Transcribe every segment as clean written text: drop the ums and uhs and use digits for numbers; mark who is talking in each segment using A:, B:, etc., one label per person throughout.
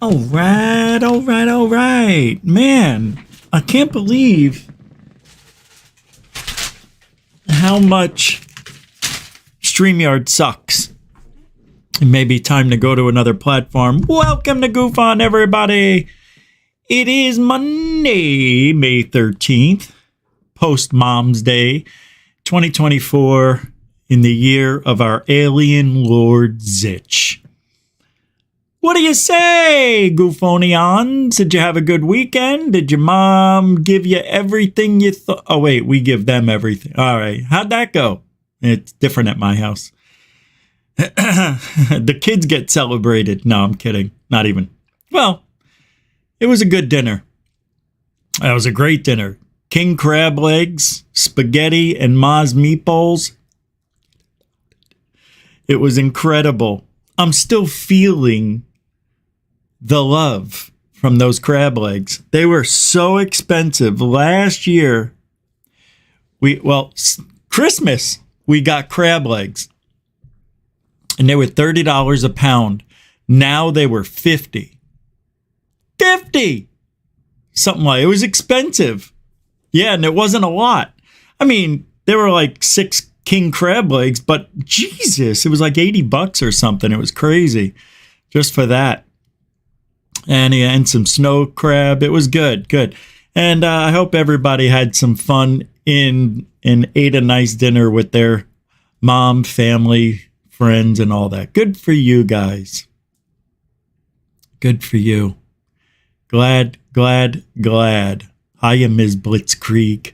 A: All right, all right, all right. Man, I can't believe how much StreamYard sucks. It may be time to go to another platform. Welcome to GUFON, everybody. It is Monday, May 13th, post-Mom's Day, 2024, in the year of our alien Lord Zich. What do you say, Goofonians? Did you have a good weekend? Did your mom give you everything you thought? Oh, wait, we give them everything. All right. How'd that go? It's different at my house. The kids get celebrated. No, I'm kidding. Not even. Well, it was a good dinner. That was a great dinner. King crab legs, spaghetti, and Ma's meatballs. It was incredible. I'm still feeling the love from those crab legs. They were so expensive. Last year, Christmas, we got crab legs. And they were $30 a pound. Now they were $50. $50! Something like it was expensive. Yeah, and it wasn't a lot. I mean, they were like 6 king crab legs, but Jesus, it was like $80 or something. It was crazy just for that. And some snow crab. It was good. And I hope everybody had some fun and ate a nice dinner with their mom, family, friends, and all that. Good for you guys. Good for you. Glad. Hiya, Ms. Blitzkrieg.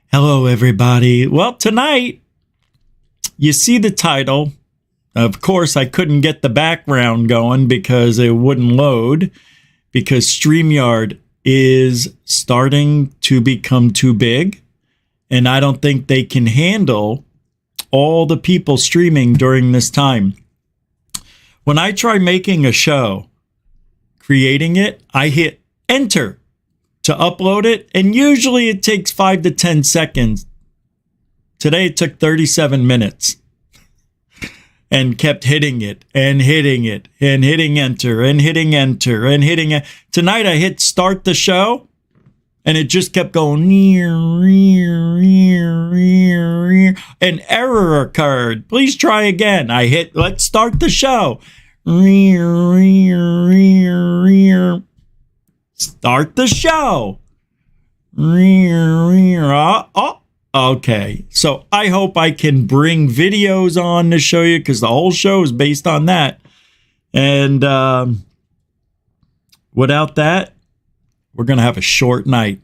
A: Hello, everybody. Well, tonight, you see the title. Of course, I couldn't get the background going because it wouldn't load, because StreamYard is starting to become too big, and I don't think they can handle all the people streaming during this time. When I try making a show, creating it, I hit enter to upload it, and usually it takes 5 to 10 seconds. Today it took 37 minutes. And kept hitting it and hitting it and hitting enter and hitting enter and hitting it. Tonight I hit start the show and it just kept going. An error occurred. Please try again. I hit let's start the show. Start the show. Oh. Okay, so I hope I can bring videos on to show you, because the whole show is based on that. And without that, we're going to have a short night.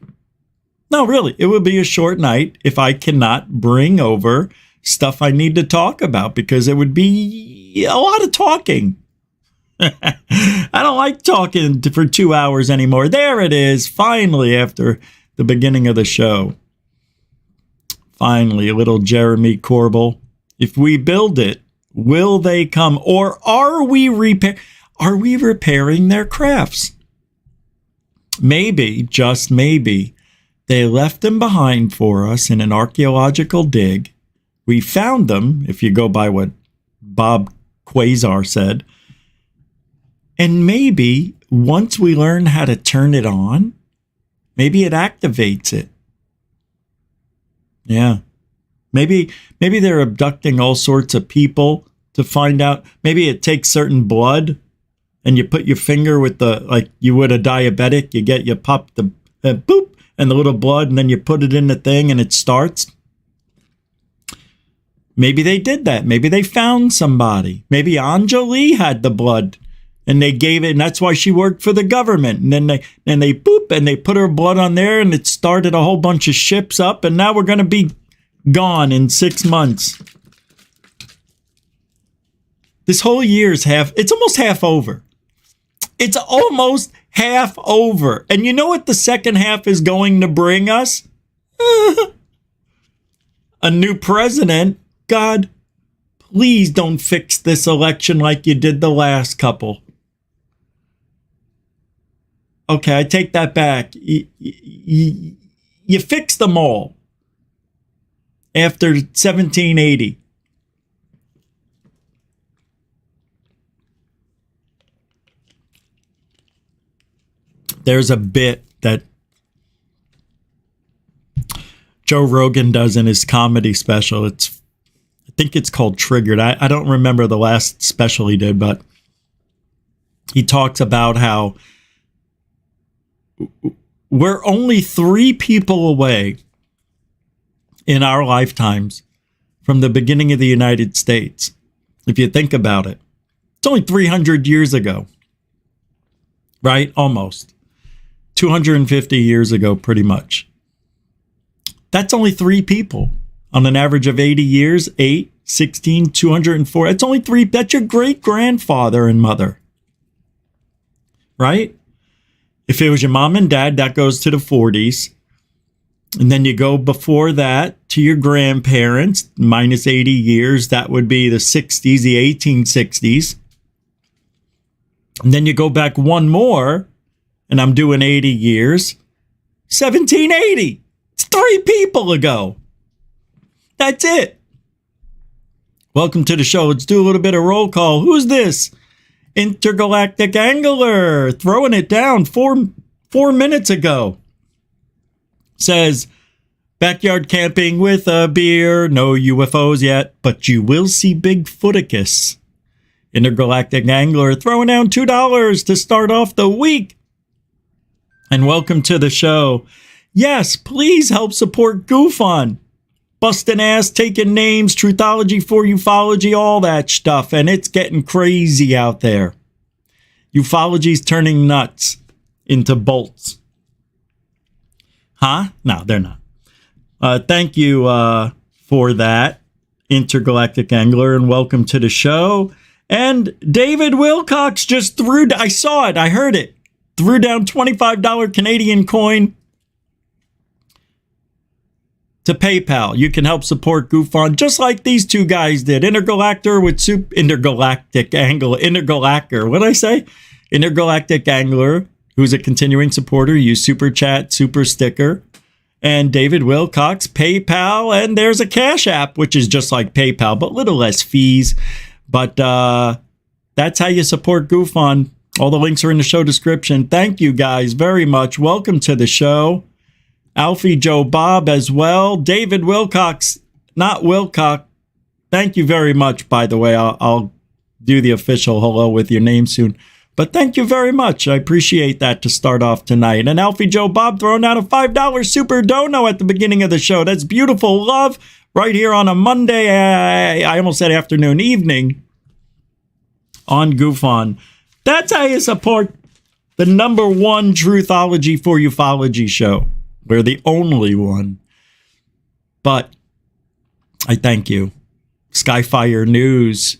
A: No, really, it would be a short night if I cannot bring over stuff I need to talk about, because it would be a lot of talking. I don't like talking for 2 hours anymore. There it is, finally, after the beginning of the show. Finally, a little Jeremy Corbell. If we build it, will they come? Or are we repairing their crafts? Maybe, just maybe, they left them behind for us in an archaeological dig. We found them, if you go by what Bob Quasar said. And maybe once we learn how to turn it on, maybe it activates it. Yeah, maybe they're abducting all sorts of people to find out. Maybe it takes certain blood, and you put your finger with like you would a diabetic. You pop the boop and the little blood, and then you put it in the thing, and it starts. Maybe they did that. Maybe they found somebody. Maybe Anjali had the blood, and they gave it, and that's why she worked for the government. And then they boop, and they put her blood on there, and it started a whole bunch of ships up, and now we're going to be gone in 6 months. This whole year's it's almost half over. It's almost half over. And you know what the second half is going to bring us? A new president. God, please don't fix this election like you did the last couple. Okay, I take that back. You fixed them all after 1780. there's a bit that Joe Rogan does in his comedy special. I think it's called Triggered. I don't remember the last special he did, but he talks about how we're only 3 people away in our lifetimes from the beginning of the United States. If you think about it, it's only 300 years ago, right? Almost 250 years ago, pretty much. That's only 3 people on an average of 80 years, 8, 16, 204. It's only 3. That's your great grandfather and mother, right? If it was your mom and dad, that goes to the 40s. And then you go before that to your grandparents, minus 80 years. That would be the 60s, the 1860s. And then you go back one more, and I'm doing 80 years, 1780. It's 3 people ago. That's it. Welcome to the show. Let's do a little bit of roll call. Who's this? Intergalactic Angler, throwing it down 4 minutes ago. Says, backyard camping with a beer, no UFOs yet, but you will see Bigfooticus. Intergalactic Angler, throwing down $2 to start off the week. And welcome to the show. Yes, please help support GUFON. Busting ass, taking names, truthology for ufology, all that stuff. And it's getting crazy out there. Ufology's turning nuts into bolts. Huh? No, they're not. Thank you for that, Intergalactic Angler, and welcome to the show. And David Wilcox just I saw it, I heard it, threw down $25 Canadian coin to PayPal. You can help support GUFON just like these 2 guys did. Intergalactic Angler. What did I say? Intergalactic Angler, who's a continuing supporter, use Super Chat, Super Sticker. And David Wilcox, PayPal, and there's a Cash App, which is just like PayPal, but a little less fees. But that's how you support GUFON. All the links are in the show description. Thank you guys very much. Welcome to the show. Alfie Joe Bob as well. David Wilcox, not Wilcox. Thank you very much, by the way. I'll do the official hello with your name soon. But thank you very much. I appreciate that to start off tonight. And Alfie Joe Bob throwing out a $5 super dono at the beginning of the show. That's beautiful love right here on a Monday. I almost said afternoon, evening on GUFON. That's how you support the #1 truthology for ufology show. We're the only one. But I thank you. Skyfire News.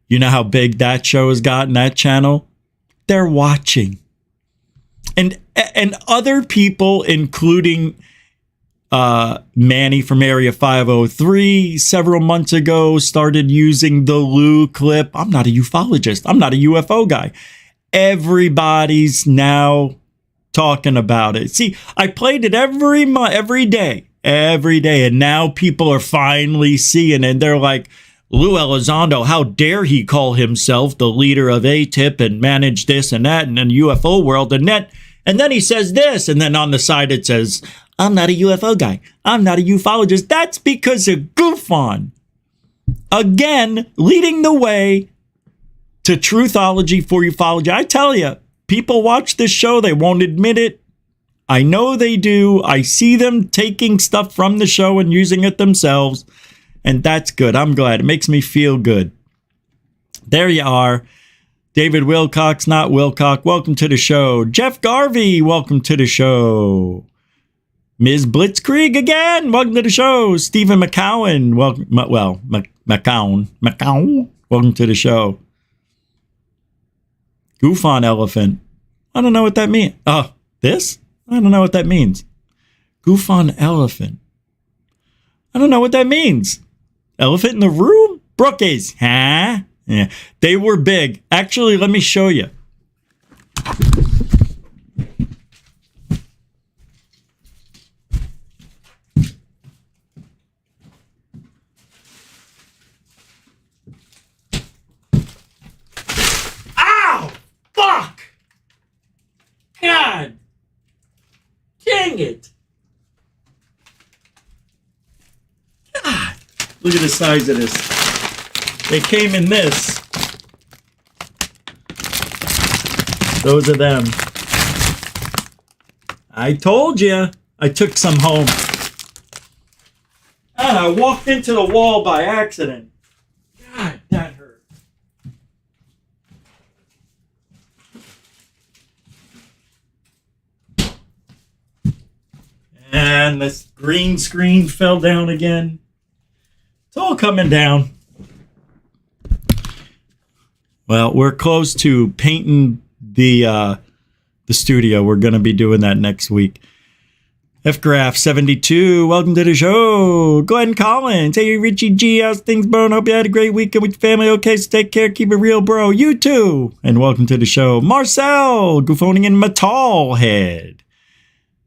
A: You know how big that show has gotten, that channel? They're watching. And other people, including Manny from Area 503, several months ago, started using the Lou clip. I'm not a ufologist. I'm not a UFO guy. Everybody's now talking about it. See, I played it every day. And now people are finally seeing it. And they're like, Lou Elizondo, how dare he call himself the leader of ATIP and manage this and that and then UFO world and that. And then he says this. And then on the side it says, I'm not a UFO guy. I'm not a ufologist. That's because of GUFON. Again, leading the way to truthology for ufology. I tell you, people watch this show. They won't admit it. I know they do. I see them taking stuff from the show and using it themselves. And that's good. I'm glad. It makes me feel good. There you are. David Wilcox, not Wilcox. Welcome to the show. Jeff Garvey, welcome to the show. Ms. Blitzkrieg again, welcome to the show. Stephen McCowan, welcome. Well, McCowan, welcome to the show. GUFON elephant. I don't know what that means. Oh, this? I don't know what that means. GUFON elephant. I don't know what that means. Elephant in the room? Brookies, huh? Yeah, they were big. Actually, let me show you. Ow! Fuck! God Dang it. God. Look at the size of this. They came in this. Those are them. I told you. I took some home. And I walked into the wall by accident. God, that hurt. And this green screen fell down again. It's all coming down. Well, we're close to painting the studio. We're going to be doing that next week. FGraph72, welcome to the show. Glenn Collins, hey Richie G, how's things, bro? Hope you had a great weekend with your family. Okay, so take care, keep it real, bro. You too. And welcome to the show. Marcel, GUFONing in Metalhead.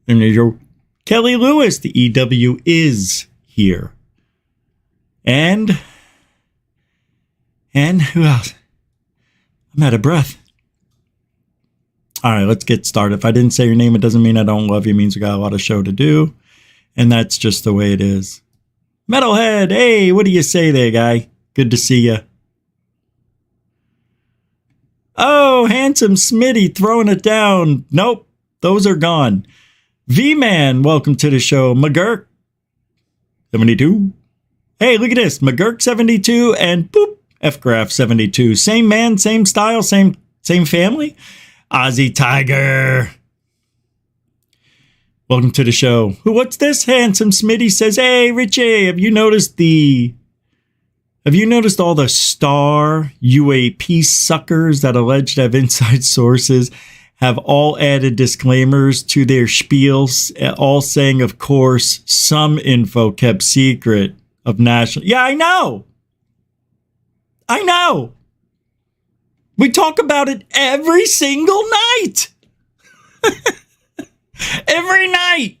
A: And there's your Kelly Lewis, the EW is here. And who else? I'm out of breath. All right, let's get started. If I didn't say your name, it doesn't mean I don't love you. It means we got a lot of show to do. And that's just the way it is. Metalhead, hey, what do you say there, guy? Good to see you. Oh, handsome Smitty throwing it down. Nope, those are gone. V-Man, welcome to the show. McGurk, 72. Hey, look at this. McGurk, 72, and boop, FGraph, 72. Same man, same style, same family. Ozzy Tiger. Welcome to the show. What's this? Handsome Smitty says, hey, Richie, have you noticed all the star UAP suckers that allege to have inside sources have all added disclaimers to their spiels, all saying, of course, some info kept secret of national. Yeah, I know. We talk about it every single night. Every night.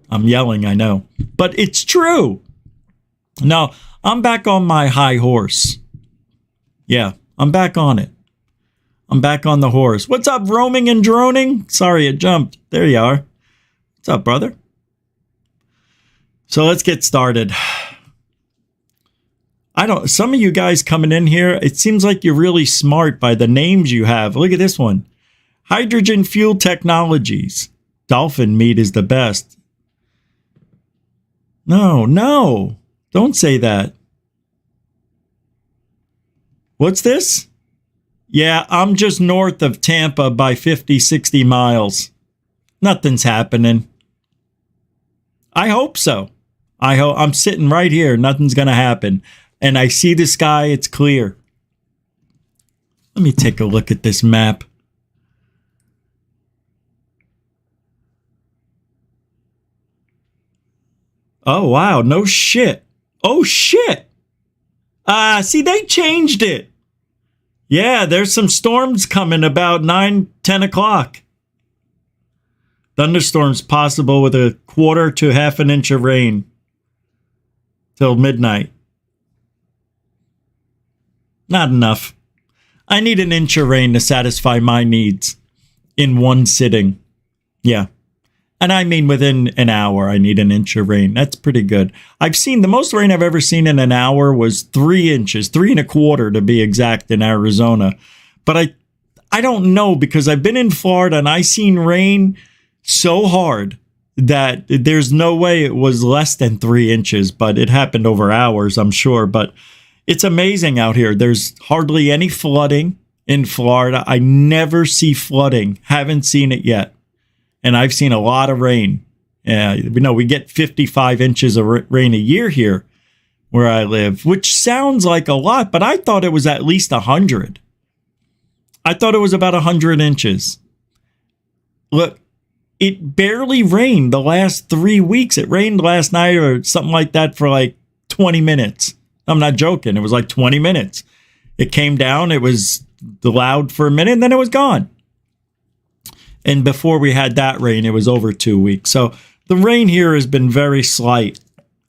A: I'm yelling, I know. But it's true. No, I'm back on my high horse. Yeah, I'm back on it. I'm back on the horse. What's up, roaming and droning? Sorry, it jumped. There you are. What's up, brother? So let's get started. Some of you guys coming in here, it seems like you're really smart by the names you have. Look at this one. Hydrogen Fuel Technologies. Dolphin meat is the best. No. Don't say that. What's this? Yeah, I'm just north of Tampa by 50, 60 miles. Nothing's happening. I hope so. I'm sitting right here. Nothing's going to happen. And I see the sky. It's clear. Let me take a look at this map. Oh, wow. No shit. Oh, shit. See, they changed it. Yeah, there's some storms coming about 9, 10 o'clock. Thunderstorms possible with a quarter to half an inch of rain till midnight. Not enough. I need an inch of rain to satisfy my needs in one sitting. Yeah. And I mean within an hour, I need an inch of rain. That's pretty good. The most rain I've ever seen in an hour was 3 inches, 3.25 to be exact, in Arizona. But I don't know, because I've been in Florida and I seen rain so hard that there's no way it was less than 3 inches, but it happened over hours, I'm sure. But it's amazing out here. There's hardly any flooding in Florida. I never see flooding. Haven't seen it yet. And I've seen a lot of rain. We get 55 inches of rain a year here where I live, which sounds like a lot, but I thought it was at least 100. I thought it was about 100 inches. Look, it barely rained the last 3 weeks. It rained last night or something like that for like 20 minutes. I'm not joking. It was like 20 minutes. It came down. It was loud for a minute, and then it was gone. And before we had that rain, it was over 2 weeks. So the rain here has been very slight.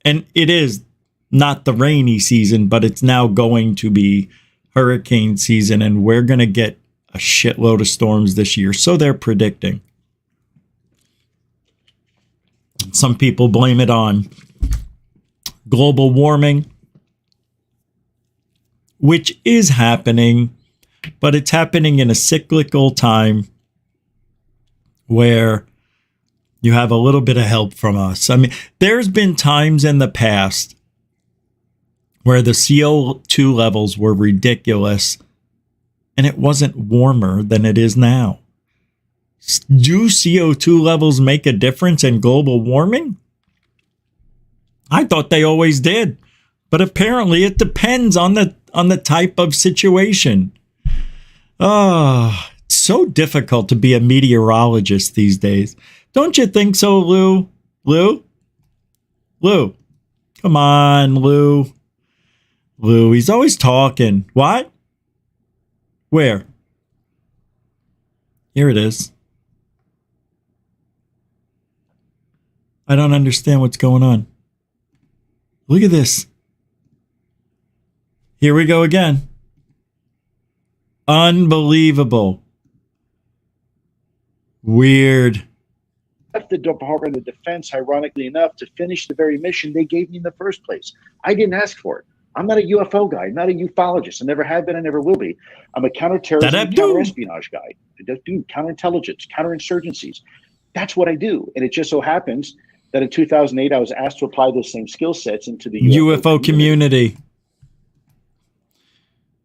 A: And it is not the rainy season, but it's now going to be hurricane season. And we're going to get a shitload of storms this year. So they're predicting. Some people blame it on global warming, which is happening, but it's happening in a cyclical time where you have a little bit of help from us. I mean, there's been times in the past where the CO2 levels were ridiculous and it wasn't warmer than it is now. Do CO2 levels make a difference in global warming? I thought they always did, but apparently it depends on the type of situation. It's so difficult to be a meteorologist these days. Don't you think so, Lou? Lou? Come on, Lou. Lou, he's always talking. What? Where? Here it is. I don't understand what's going on. Look at this. Here we go again. Unbelievable. Weird.
B: Left the Department of Defense, ironically enough, to finish the very mission they gave me in the first place. I didn't ask for it. I'm not a UFO guy. I'm not a ufologist. I never have been. I never will be. I'm a counterterrorism, counterespionage guy. I just do counterintelligence, counterinsurgencies. That's what I do. And it just so happens that in 2008, I was asked to apply those same skill sets into the
A: UFO community.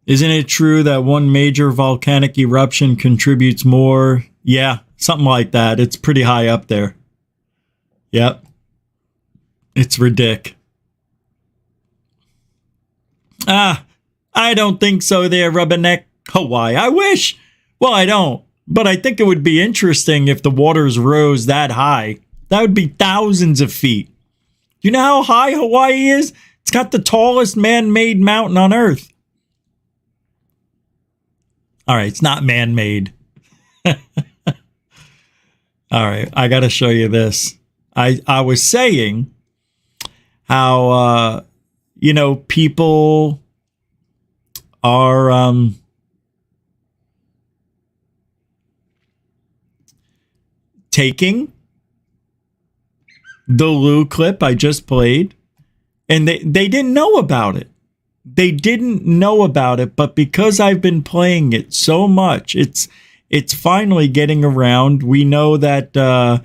A: Isn't it true that one major volcanic eruption contributes more? Yeah, something like that. It's pretty high up there. Yep. It's ridiculous. I don't think so there, Rubberneck. Hawaii. I wish. Well, I don't. But I think it would be interesting if the waters rose that high. That would be thousands of feet. You know how high Hawaii is? It's got the tallest man-made mountain on Earth. All right, it's not man-made. All right, I got to show you this. I was saying how, people are taking the Lou clip I just played, and they didn't know about it. They didn't know about it, but because I've been playing it so much, it's finally getting around. We know that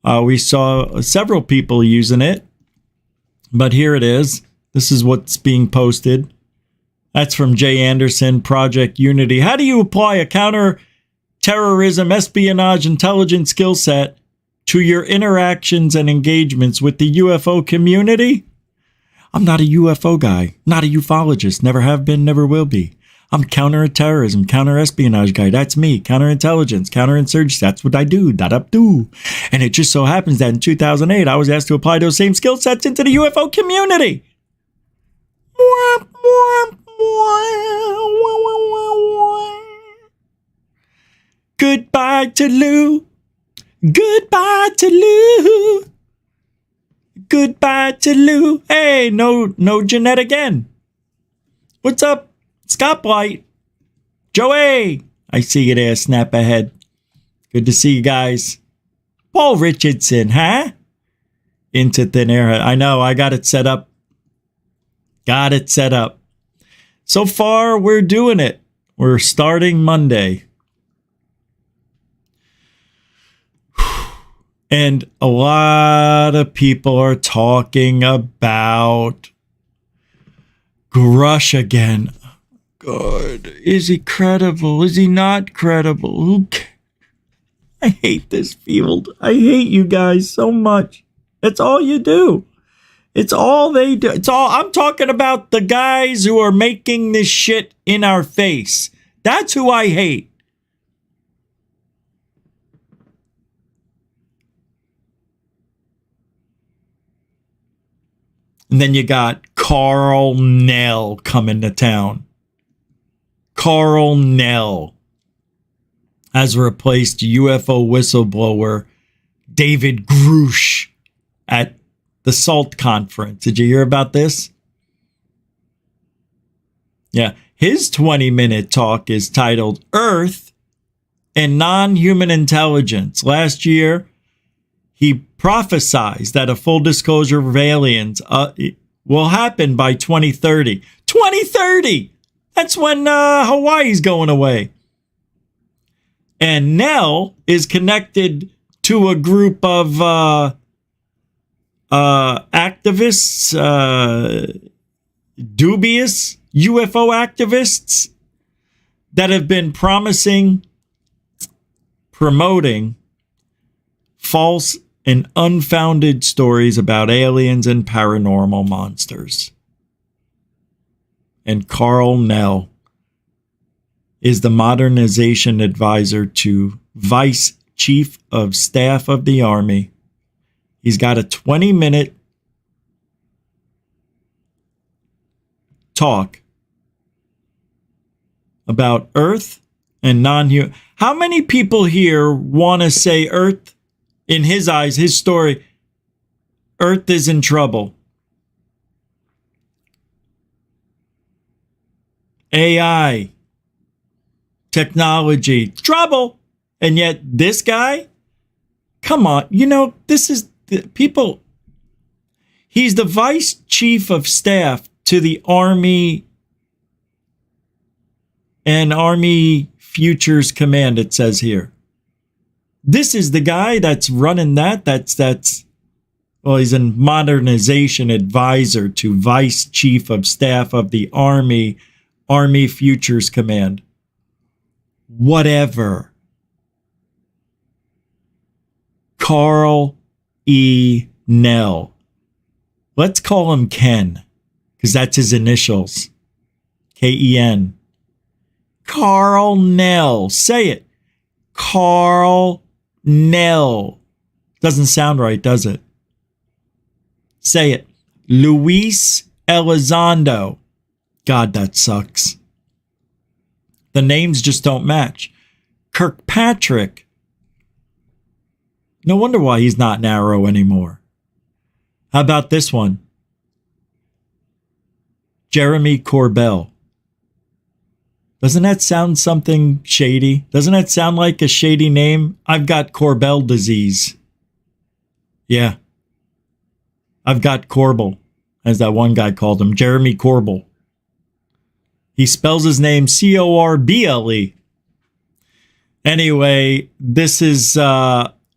A: we saw several people using it, but here it is. This is what's being posted. That's from Jay Anderson, Project Unity. How do you apply a counter-terrorism, espionage, intelligence skill set to your interactions and engagements with the UFO community? I'm not a UFO guy, not a ufologist, never have been, never will be. I'm counter-terrorism, counter-espionage guy. That's me. Counterintelligence, counterinsurgency. That's what I do. Do. And it just so happens that in 2008, I was asked to apply those same skill sets into the UFO community. Goodbye to Lou. Goodbye to Lou. Goodbye to Lou. Hey, no Jeanette again. What's up, Stoplight? Joey, I see you there, snap ahead. Good to see you guys. Paul Richardson, huh? Into thin air. I know, I got it set up. So far, we're doing it. We're starting Monday. And a lot of people are talking about Grush again. God, is he credible? Is he not credible? I hate this field. I hate you guys so much. It's all you do. It's all they do. I'm talking about the guys who are making this shit in our face. That's who I hate. And then you got Carl Nell coming to town. Carl Nell has replaced UFO whistleblower David Grush at the SALT conference. Did you hear about this? Yeah. His 20-minute talk is titled Earth and Non-Human Intelligence. Last year, He prophesies that a full disclosure of aliens will happen by 2030. 2030! That's when Hawaii's going away. And Nell is connected to a group of activists, dubious UFO activists that have been promoting false and unfounded stories about aliens and paranormal monsters. And Carl Nell is the modernization advisor to Vice Chief of Staff of the Army. He's got a 20-minute talk about Earth and non-human. How many people here want to say Earth, in his eyes, his story, Earth is in trouble? AI, technology, trouble. And yet this guy, come on, this is the people. He's the Vice Chief of Staff to the Army and Army Futures Command, it says here. This is the guy that's running that. Well, he's a modernization advisor to Vice Chief of Staff of the Army Futures Command. Whatever. Carl E. Nell. Let's call him Ken, because that's his initials. K-E-N. Carl Nell. Say it. Carl Nell. Doesn't sound right, does it? Say it. Luis Elizondo. God, that sucks. The names just don't match. Kirkpatrick. No wonder why he's not narrow anymore. How about this one? Jeremy Corbell. Doesn't that sound something shady? Doesn't that sound like a shady name? I've got Corbell disease. Yeah. I've got Corbel, as that one guy called him, Jeremy Corbell. He spells his name C-O-R-B-L-E. Anyway, this is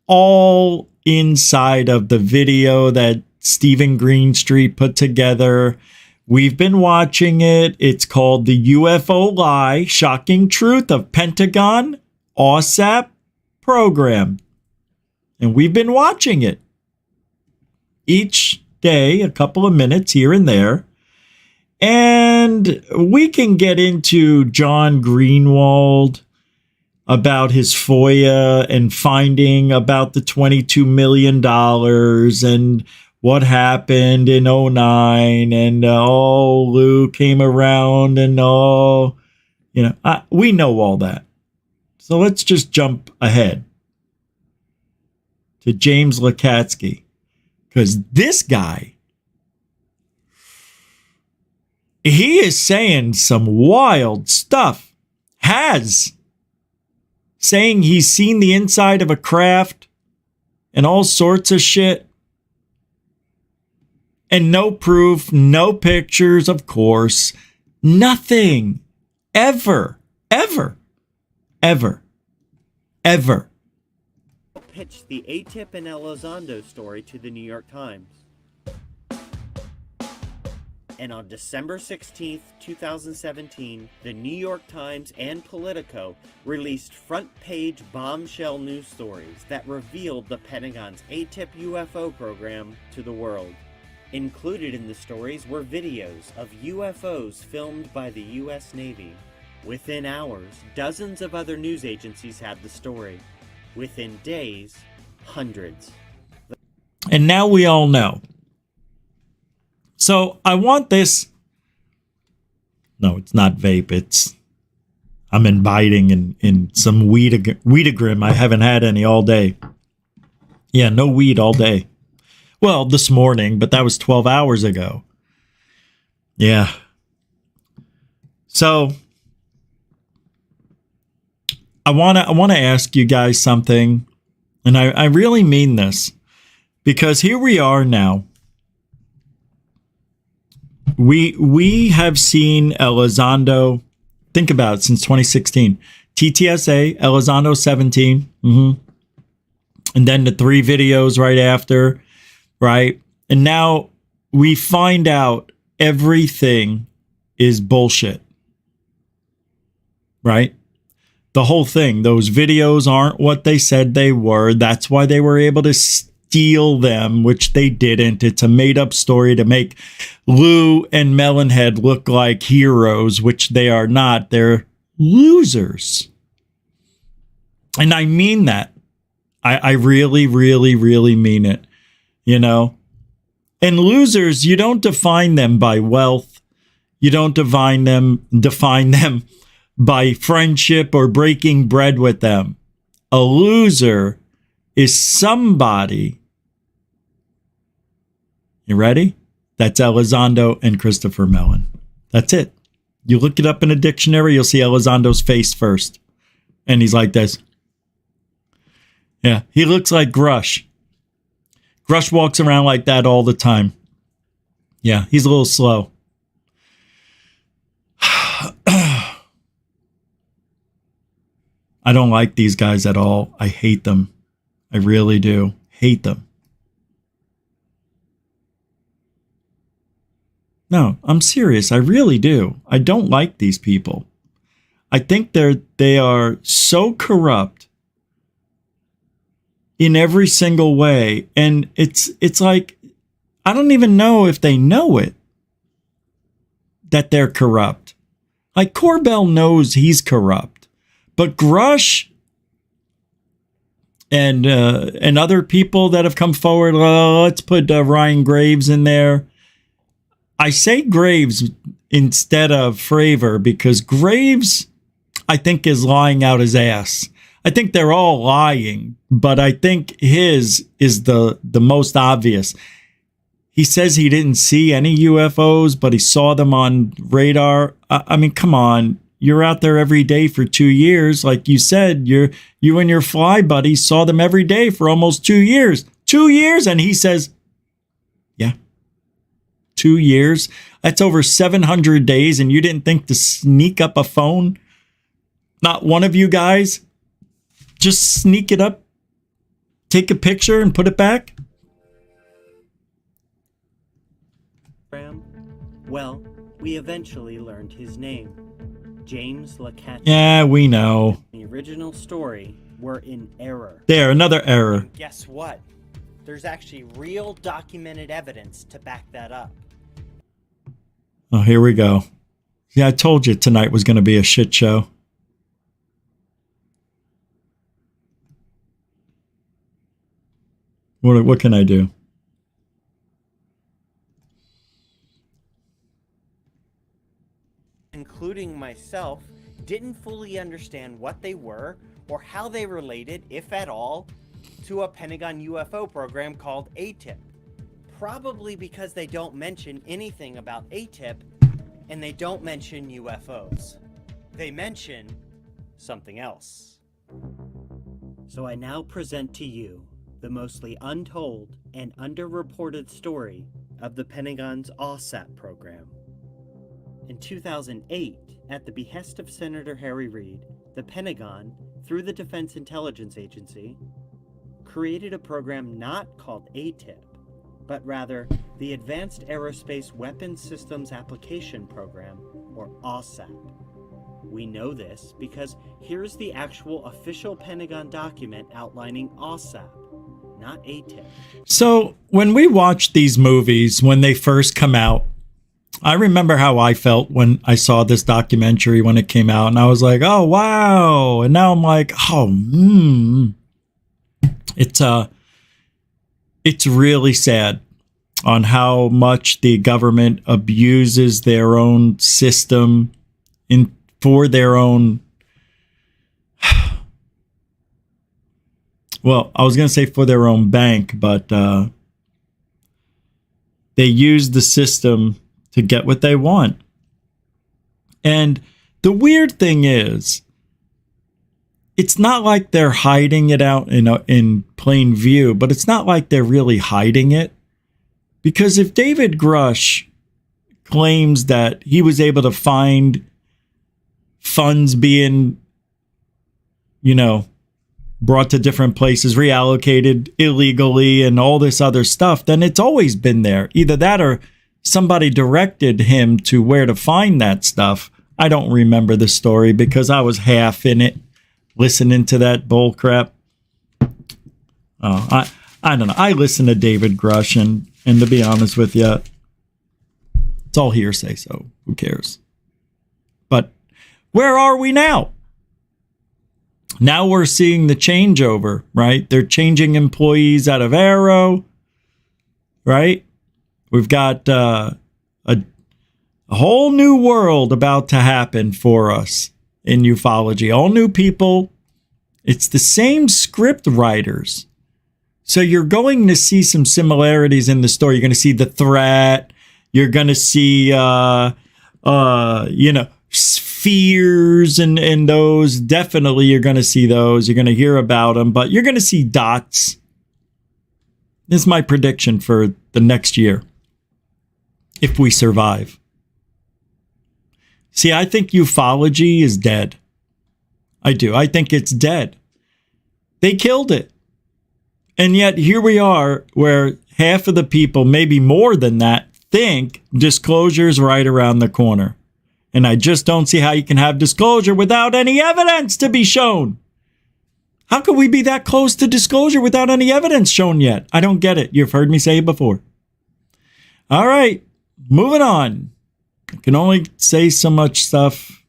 A: all inside of the video that Stephen Greenstreet put together. We've been watching it. It's called The UFO Lie, Shocking Truth of Pentagon OSAP Program. And we've been watching it. Each day, a couple of minutes here and there. And we can get into John Greenwald about his FOIA and finding about the $22 million and what happened in 2009 and Lou came around and we know all that. So let's just jump ahead to James Lukatsky, because this guy, he is saying some wild stuff. Saying he's seen the inside of a craft and all sorts of shit. And no proof, no pictures, of course. Nothing. Ever. Pitched
C: the ATIP and Elizondo story to the New York Times. And on December 16, 2017, the New York Times and Politico released front-page bombshell news stories that revealed the Pentagon's ATIP UFO program to the world. Included in the stories were videos of UFOs filmed by the U.S. Navy. Within hours, dozens of other news agencies had the story. Within days, hundreds.
A: And now we all know. So I want this. No, it's not vape. I'm imbibing in some Weedagrim. I haven't had any all day. Yeah, no weed all day. Well, this morning, but that was 12 hours ago. Yeah. So I want to ask you guys something, and I really mean this. Because here we are now. We have seen Elizondo, think about it, since 2016. TTSA, Elizondo 17, and then the 3 videos right after, right? And now we find out everything is bullshit, right? The whole thing, those videos aren't what they said they were. That's why they were able to steal them, which they didn't. It's a made-up story to make Lou and Melonhead look like heroes, which they are not. They're losers. And I mean that. I really, really, really mean it. You know? And losers, you don't define them by wealth. You don't define them by friendship or breaking bread with them. A loser is somebody. You ready? That's Elizondo and Christopher Mellon. That's it. You look it up in a dictionary, you'll see Elizondo's face first. And he's like this. Yeah, he looks like Grush. Grush walks around like that all the time. Yeah, he's a little slow. I don't like these guys at all. I hate them. I really do. Hate them. No, I'm serious. I really do. I don't like these people. I think they are so corrupt in every single way. And it's like, I don't even know if they know it, that they're corrupt. Like Corbell knows he's corrupt, but Grush and other people that have come forward, let's put Ryan Graves in there. I say Graves instead of Fravor because Graves, I think, is lying out his ass. I think they're all lying, but I think his is the most obvious. He says he didn't see any UFOs, but he saw them on radar. I mean, come on. You're out there every day for 2 years. Like you said, you and your fly buddy saw them every day for almost 2 years. 2 years. And he says, yeah, 2 years. That's over 700 days. And you didn't think to sneak up a phone? Not one of you guys? Just sneak it up, take a picture and put it back?
C: Well, we eventually learned his name. James Lacatte.
A: Yeah, we know.
C: The original story were in error.
A: There, another error.
C: And guess what? There's actually real documented evidence to back that up.
A: Oh, here we go. Yeah, I told you tonight was going to be a shit show. What can I do?
C: Including myself, didn't fully understand what they were or how they related, if at all, to a Pentagon UFO program called ATIP. Probably because they don't mention anything about ATIP and they don't mention UFOs. They mention something else. So I now present to you the mostly untold and underreported story of the Pentagon's OSAP program. In 2008, at the behest of Senator Harry Reid, the Pentagon, through the Defense Intelligence Agency, created a program not called ATIP, but rather the Advanced Aerospace Weapons Systems Application Program, or OSAP. We know this because here's the actual official Pentagon document outlining OSAP, not ATIP.
A: So when we watch these movies, when they first come out, I remember how I felt when I saw this documentary when it came out, and I was like, oh, wow. And now I'm like, it's really sad on how much the government abuses their own system for their own. Well, I was going to say for their own bank, but they use the system to get what they want. And the weird thing is, it's not like they're hiding it out in plain view, but it's not like they're really hiding it. Because if David Grush claims that he was able to find funds being, brought to different places, reallocated illegally and all this other stuff, then it's always been there. Either that or somebody directed him to where to find that stuff. I don't remember the story because I was half in it listening to that bull crap. I don't know. I listen to David Grush and to be honest with you, it's all hearsay, so who cares? But where are we now? Now we're seeing the changeover, right? They're changing employees out of Arrow, right? We've got a whole new world about to happen for us in ufology. All new people. It's the same script writers. So you're going to see some similarities in the story. You're going to see the threat. You're going to see, spheres and those. Definitely you're going to see those. You're going to hear about them, but you're going to see dots. This is my prediction for the next year, if we survive. See, I think ufology is dead. I do. I think it's dead. They killed it. And yet here we are where half of the people, maybe more than that, think disclosure is right around the corner. And I just don't see how you can have disclosure without any evidence to be shown. How could we be that close to disclosure without any evidence shown yet? I don't get it. You've heard me say it before. All right, moving on. I can only say so much stuff.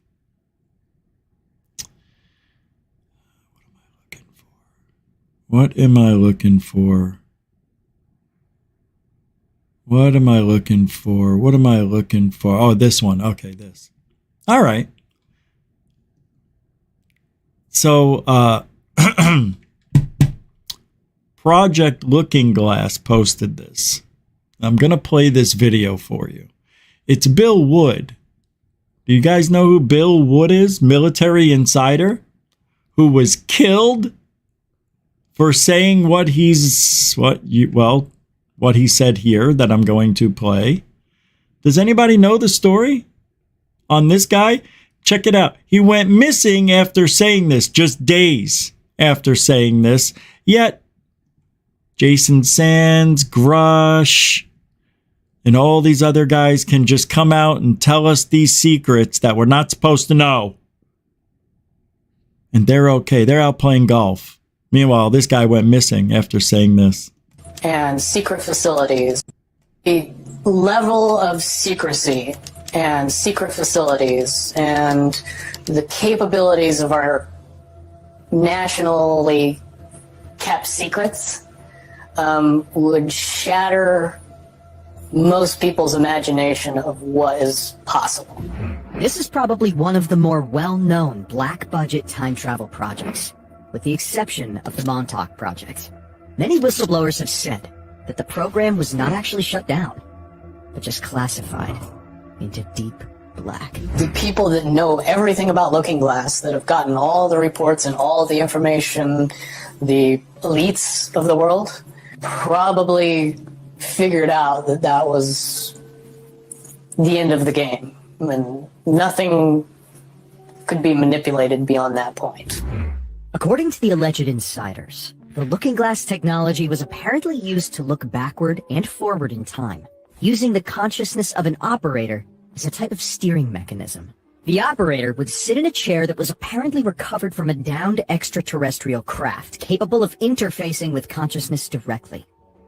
A: What am I looking for? What am I looking for? What am I looking for? Oh, this one. Okay, this. All right. So, Project Looking Glass posted this. I'm going to play this video for you. It's Bill Wood. Do you guys know who Bill Wood is? Military insider who was killed for saying what he said here that I'm going to play. Does anybody know the story on this guy? Check it out. He went missing after saying this, just days after saying this. Yet, Jason Sands, Grush, and all these other guys can just come out and tell us these secrets that we're not supposed to know. And they're okay. They're out playing golf. Meanwhile, this guy went missing after saying this.
D: And secret facilities. The level of secrecy and secret facilities and the capabilities of our nationally kept secrets would shatter most people's imagination of what is possible.
E: This is probably one of the more well-known black-budget time travel projects, with the exception of the Montauk Project. Many whistleblowers have said that the program was not actually shut down, but just classified into deep black.
D: The people that know everything about Looking Glass, that have gotten all the reports and all the information, the elites of the world, probably figured out that that was the end of the game. And nothing could be manipulated beyond that point.
E: According to the alleged insiders, the Looking Glass technology was apparently used to look backward and forward in time, using the consciousness of an operator as a type of steering mechanism. The operator would sit in a chair that was apparently recovered from a downed extraterrestrial craft, capable of interfacing with consciousness directly.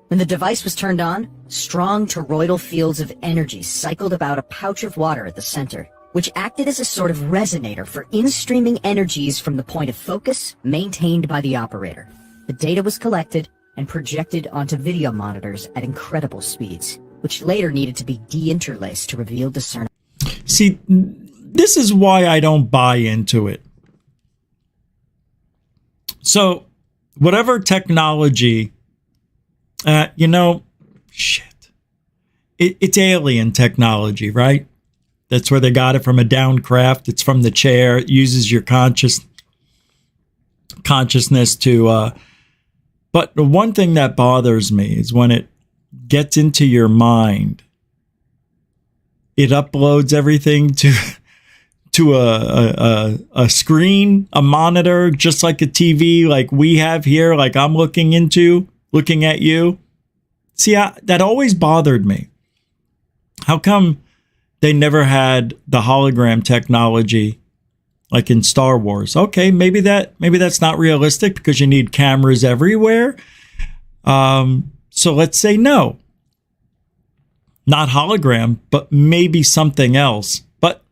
E: When the device was turned on, strong toroidal fields of energy cycled about a pouch of water at the center, which acted as a sort of resonator for in-streaming energies from the point of focus maintained by the operator. The data was collected and projected onto video monitors at incredible speeds, which later needed to be de-interlaced to reveal discernible.
A: See, this is why I don't buy into it. So, whatever technology, it's alien technology, right? That's where they got it from, a down craft. It's from the chair. It uses your conscious. consciousness to, but the one thing that bothers me is when it gets into your mind, it uploads everything to a screen, a monitor, just like a TV, like we have here, like I'm looking at you. See, that always bothered me. How come they never had the hologram technology like in Star Wars? Okay, maybe that's not realistic because you need cameras everywhere. So let's say no. Not hologram, but maybe something else. But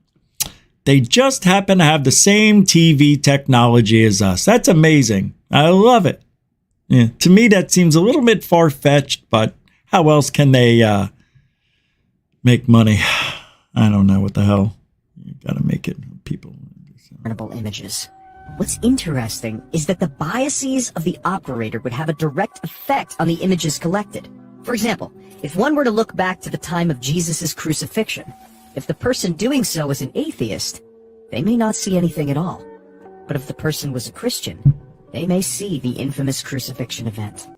A: they just happen to have the same TV technology as us. That's amazing. I love it. Yeah, to me, that seems a little bit far-fetched, but how else can they make money? I don't know what the hell. You gotta make it, people.
E: Images. What's interesting is that the biases of the operator would have a direct effect on the images collected. For example, if one were to look back to the time of Jesus' crucifixion, if the person doing so was an atheist, they may not see anything at all. But if the person was a Christian, they may see the infamous crucifixion event.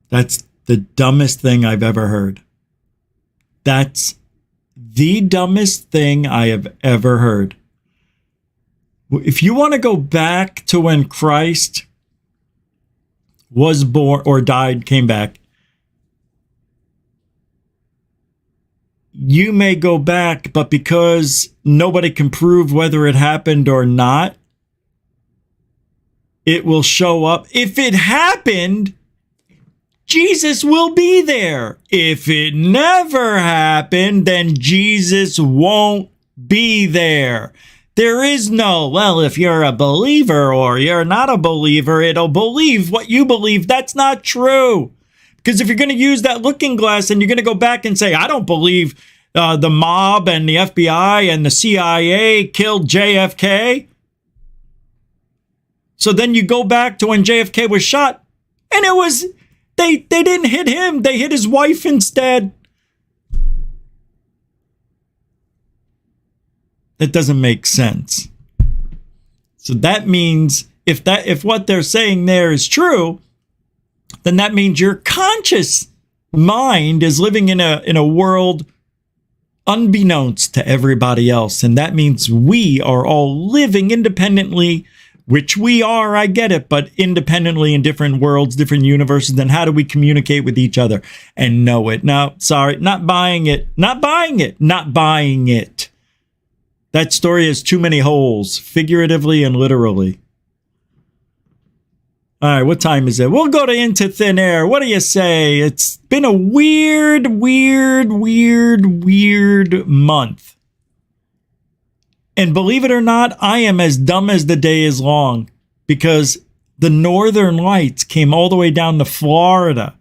A: That's the dumbest thing I've ever heard. That's the dumbest thing I have ever heard. If you want to go back to when Christ was born or died, came back, you may go back, but because nobody can prove whether it happened or not, it will show up. If it happened, Jesus will be there. If it never happened, then Jesus won't be there. There is no, well, if you're a believer or you're not a believer, it'll believe what you believe. That's not true. Because if you're going to use that looking glass and you're going to go back and say, I don't believe the mob and the FBI and the CIA killed JFK. So then you go back to when JFK was shot and it was, they didn't hit him. They hit his wife instead. That doesn't make sense. So that means if what they're saying there is true, then that means your conscious mind is living in a world unbeknownst to everybody else. And that means we are all living independently, which we are, I get it, but independently in different worlds, different universes. Then how do we communicate with each other and know it? Now, sorry, not buying it. That story has too many holes, figuratively and literally. All right, what time is it? We'll go to Into Thin Air. What do you say? It's been a weird month. And believe it or not, I am as dumb as the day is long because the Northern Lights came all the way down to Florida.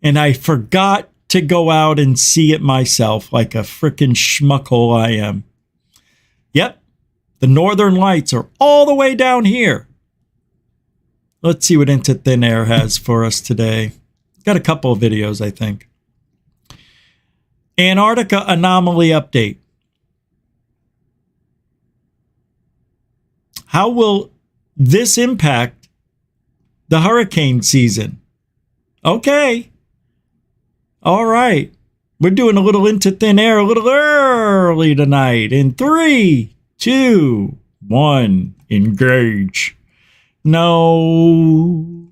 A: And I forgot to go out and see it myself like a frickin' schmuckhole I am. Yep, the Northern Lights are all the way down here. Let's see what Into Thin Air has for us today. Got a couple of videos, I think. Antarctica anomaly update. How will this impact the hurricane season? Okay. All right. We're doing a little Into Thin Air a little early tonight. In 3, 2, 1, engage. No.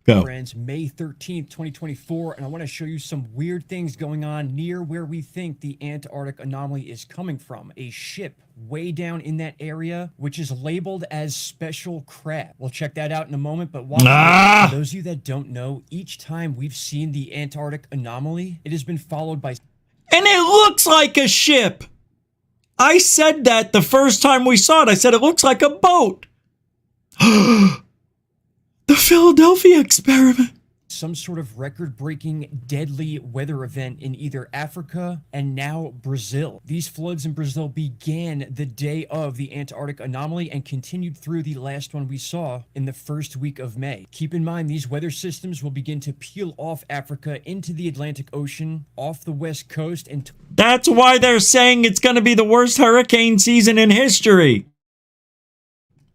A: Go.
F: Friends, May 13th, 2024, and I want to show you some weird things going on near where we think the Antarctic anomaly is coming from. A ship way down in that area, which is labeled as Special Crab. We'll check that out in a moment, but for those of you that don't know, each time we've seen the Antarctic anomaly, it has been followed by...
A: And it looks like a ship. I said that the first time we saw it. I said it looks like a boat. The Philadelphia experiment.
F: some sort of record-breaking deadly weather event in either Africa and now Brazil. These floods in Brazil began the day of the Antarctic anomaly and continued through the last one we saw in the first week of May. Keep in mind, these weather systems will begin to peel off Africa into the Atlantic Ocean, off the west coast, and
A: that's why they're saying it's going to be the worst hurricane season in history.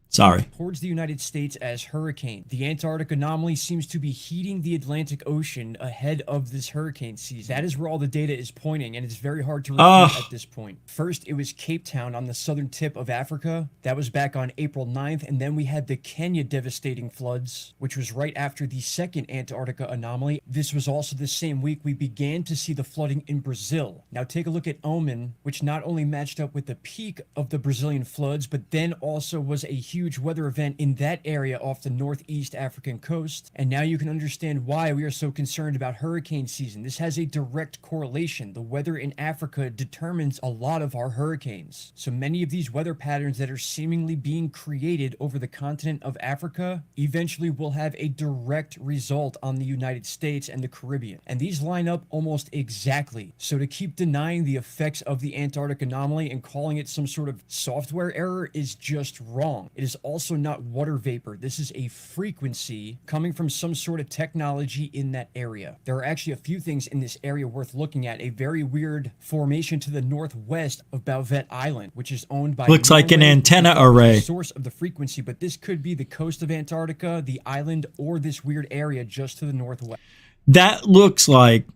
A: Sorry.
F: Towards the United States as hurricane. The Antarctic anomaly seems to be heating the Atlantic Ocean ahead of this hurricane season. That is where all the data is pointing, and it's very hard to refute at this point. First, it was Cape Town on the southern tip of Africa. That was back on April 9th, and then we had the Kenya devastating floods, which was right after the second Antarctica anomaly. This was also the same week we began to see the flooding in Brazil. Now take a look at Oman, which not only matched up with the peak of the Brazilian floods, but then also was a huge weather event in that area off the northeast African coast. And now you can understand why we are so concerned about hurricane season. This has a direct correlation. The weather in Africa determines a lot of our hurricanes. So many of these weather patterns that are seemingly being created over the continent of Africa eventually will have a direct result on the United States and the Caribbean. And these line up almost exactly. So to keep denying the effects of the Antarctic anomaly and calling it some sort of software error is just wrong. It is also not water vapor. This is a frequency coming from some sort of technology in that area. There are actually a few things in this area worth looking at. A very weird formation to the northwest of Bouvet Island, which is owned by
A: looks
F: Norway,
A: like an antenna array.
F: Source of the frequency, but this could be the coast of Antarctica, the island, or this weird area just to the northwest.
A: That looks like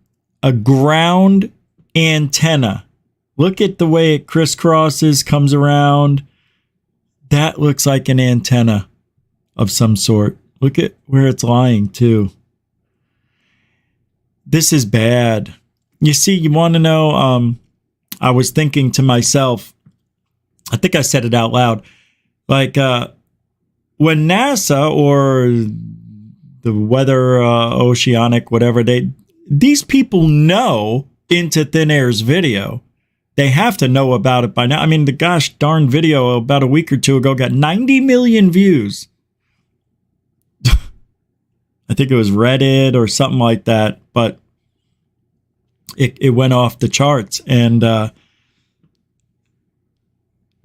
A: a ground antenna. Look at the way it crisscrosses, comes around. That looks like an antenna of some sort. Look at where it's lying, too. This is bad. You see, you want to know, I was thinking to myself, I think I said it out loud, like when NASA or the weather, oceanic, whatever, these people know Into Thin Air's video. They have to know about it by now. I mean, the gosh darn video about a week or two ago got 90 million views. I think it was Reddit or something like that, but it went off the charts. And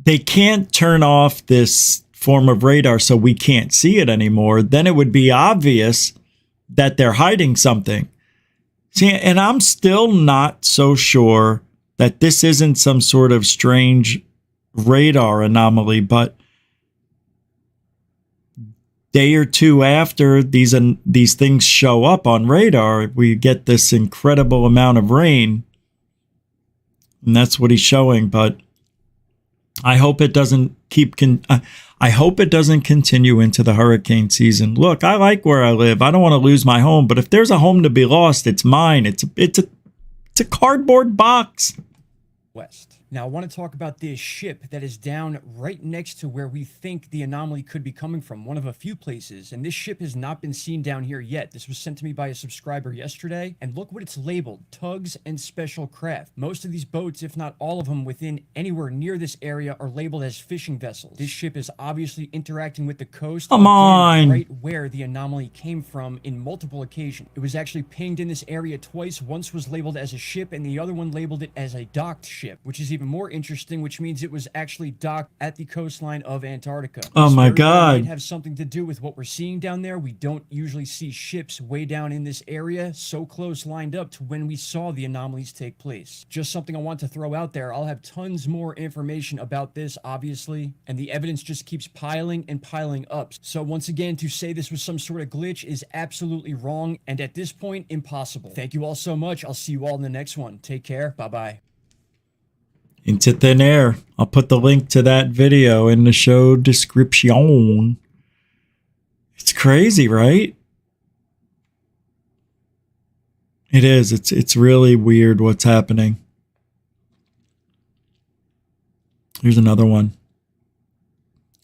A: they can't turn off this form of radar so we can't see it anymore. Then it would be obvious that they're hiding something. See, and I'm still not so sure that this isn't some sort of strange radar anomaly, but day or two after these things show up on radar, we get this incredible amount of rain, and that's what he's showing. But I hope it doesn't I hope it doesn't continue into the hurricane season. Look, I like where I live. I don't want to lose my home, but if there's a home to be lost, it's mine. It's a cardboard box.
F: West. Now, I want to talk about this ship that is down right next to where we think the anomaly could be coming from, one of a few places. And this ship has not been seen down here yet. This was sent to me by a subscriber yesterday. And look what it's labeled, tugs and special craft. Most of these boats, if not all of them, within anywhere near this area are labeled as fishing vessels. This ship is obviously interacting with the coast.
A: Come on.
F: Right where the anomaly came from in multiple occasions. It was actually pinged in this area twice. Once was labeled as a ship and the other one labeled it as a docked ship, which is even more interesting, which means it was actually docked at the coastline of Antarctica.
A: Oh my God.
F: Might have something to do with what we're seeing down there. We don't usually see ships way down in this area so close lined up to when we saw the anomalies take place. Just something I want to throw out there. I'll have tons more information about this, obviously, and the evidence just keeps piling and piling up. So once again, to say this was some sort of glitch is absolutely wrong, and at this point, impossible. Thank you all so much. I'll see you all in the next one. Take care. Bye-bye.
A: Into Thin Air. I'll put the link to that video in the show description. It's crazy, right? It is. It's really weird what's happening. Here's another one.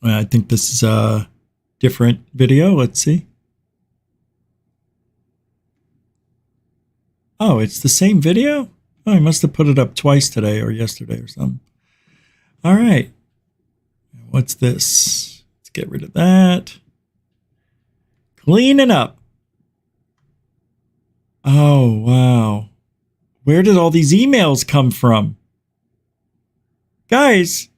A: I think this is a different video. Let's see. Oh, it's the same video? Oh, he must have put it up twice today or yesterday or something. All right. What's this? Let's get rid of that. Cleaning up. Oh, wow. Where did all these emails come from? Guys,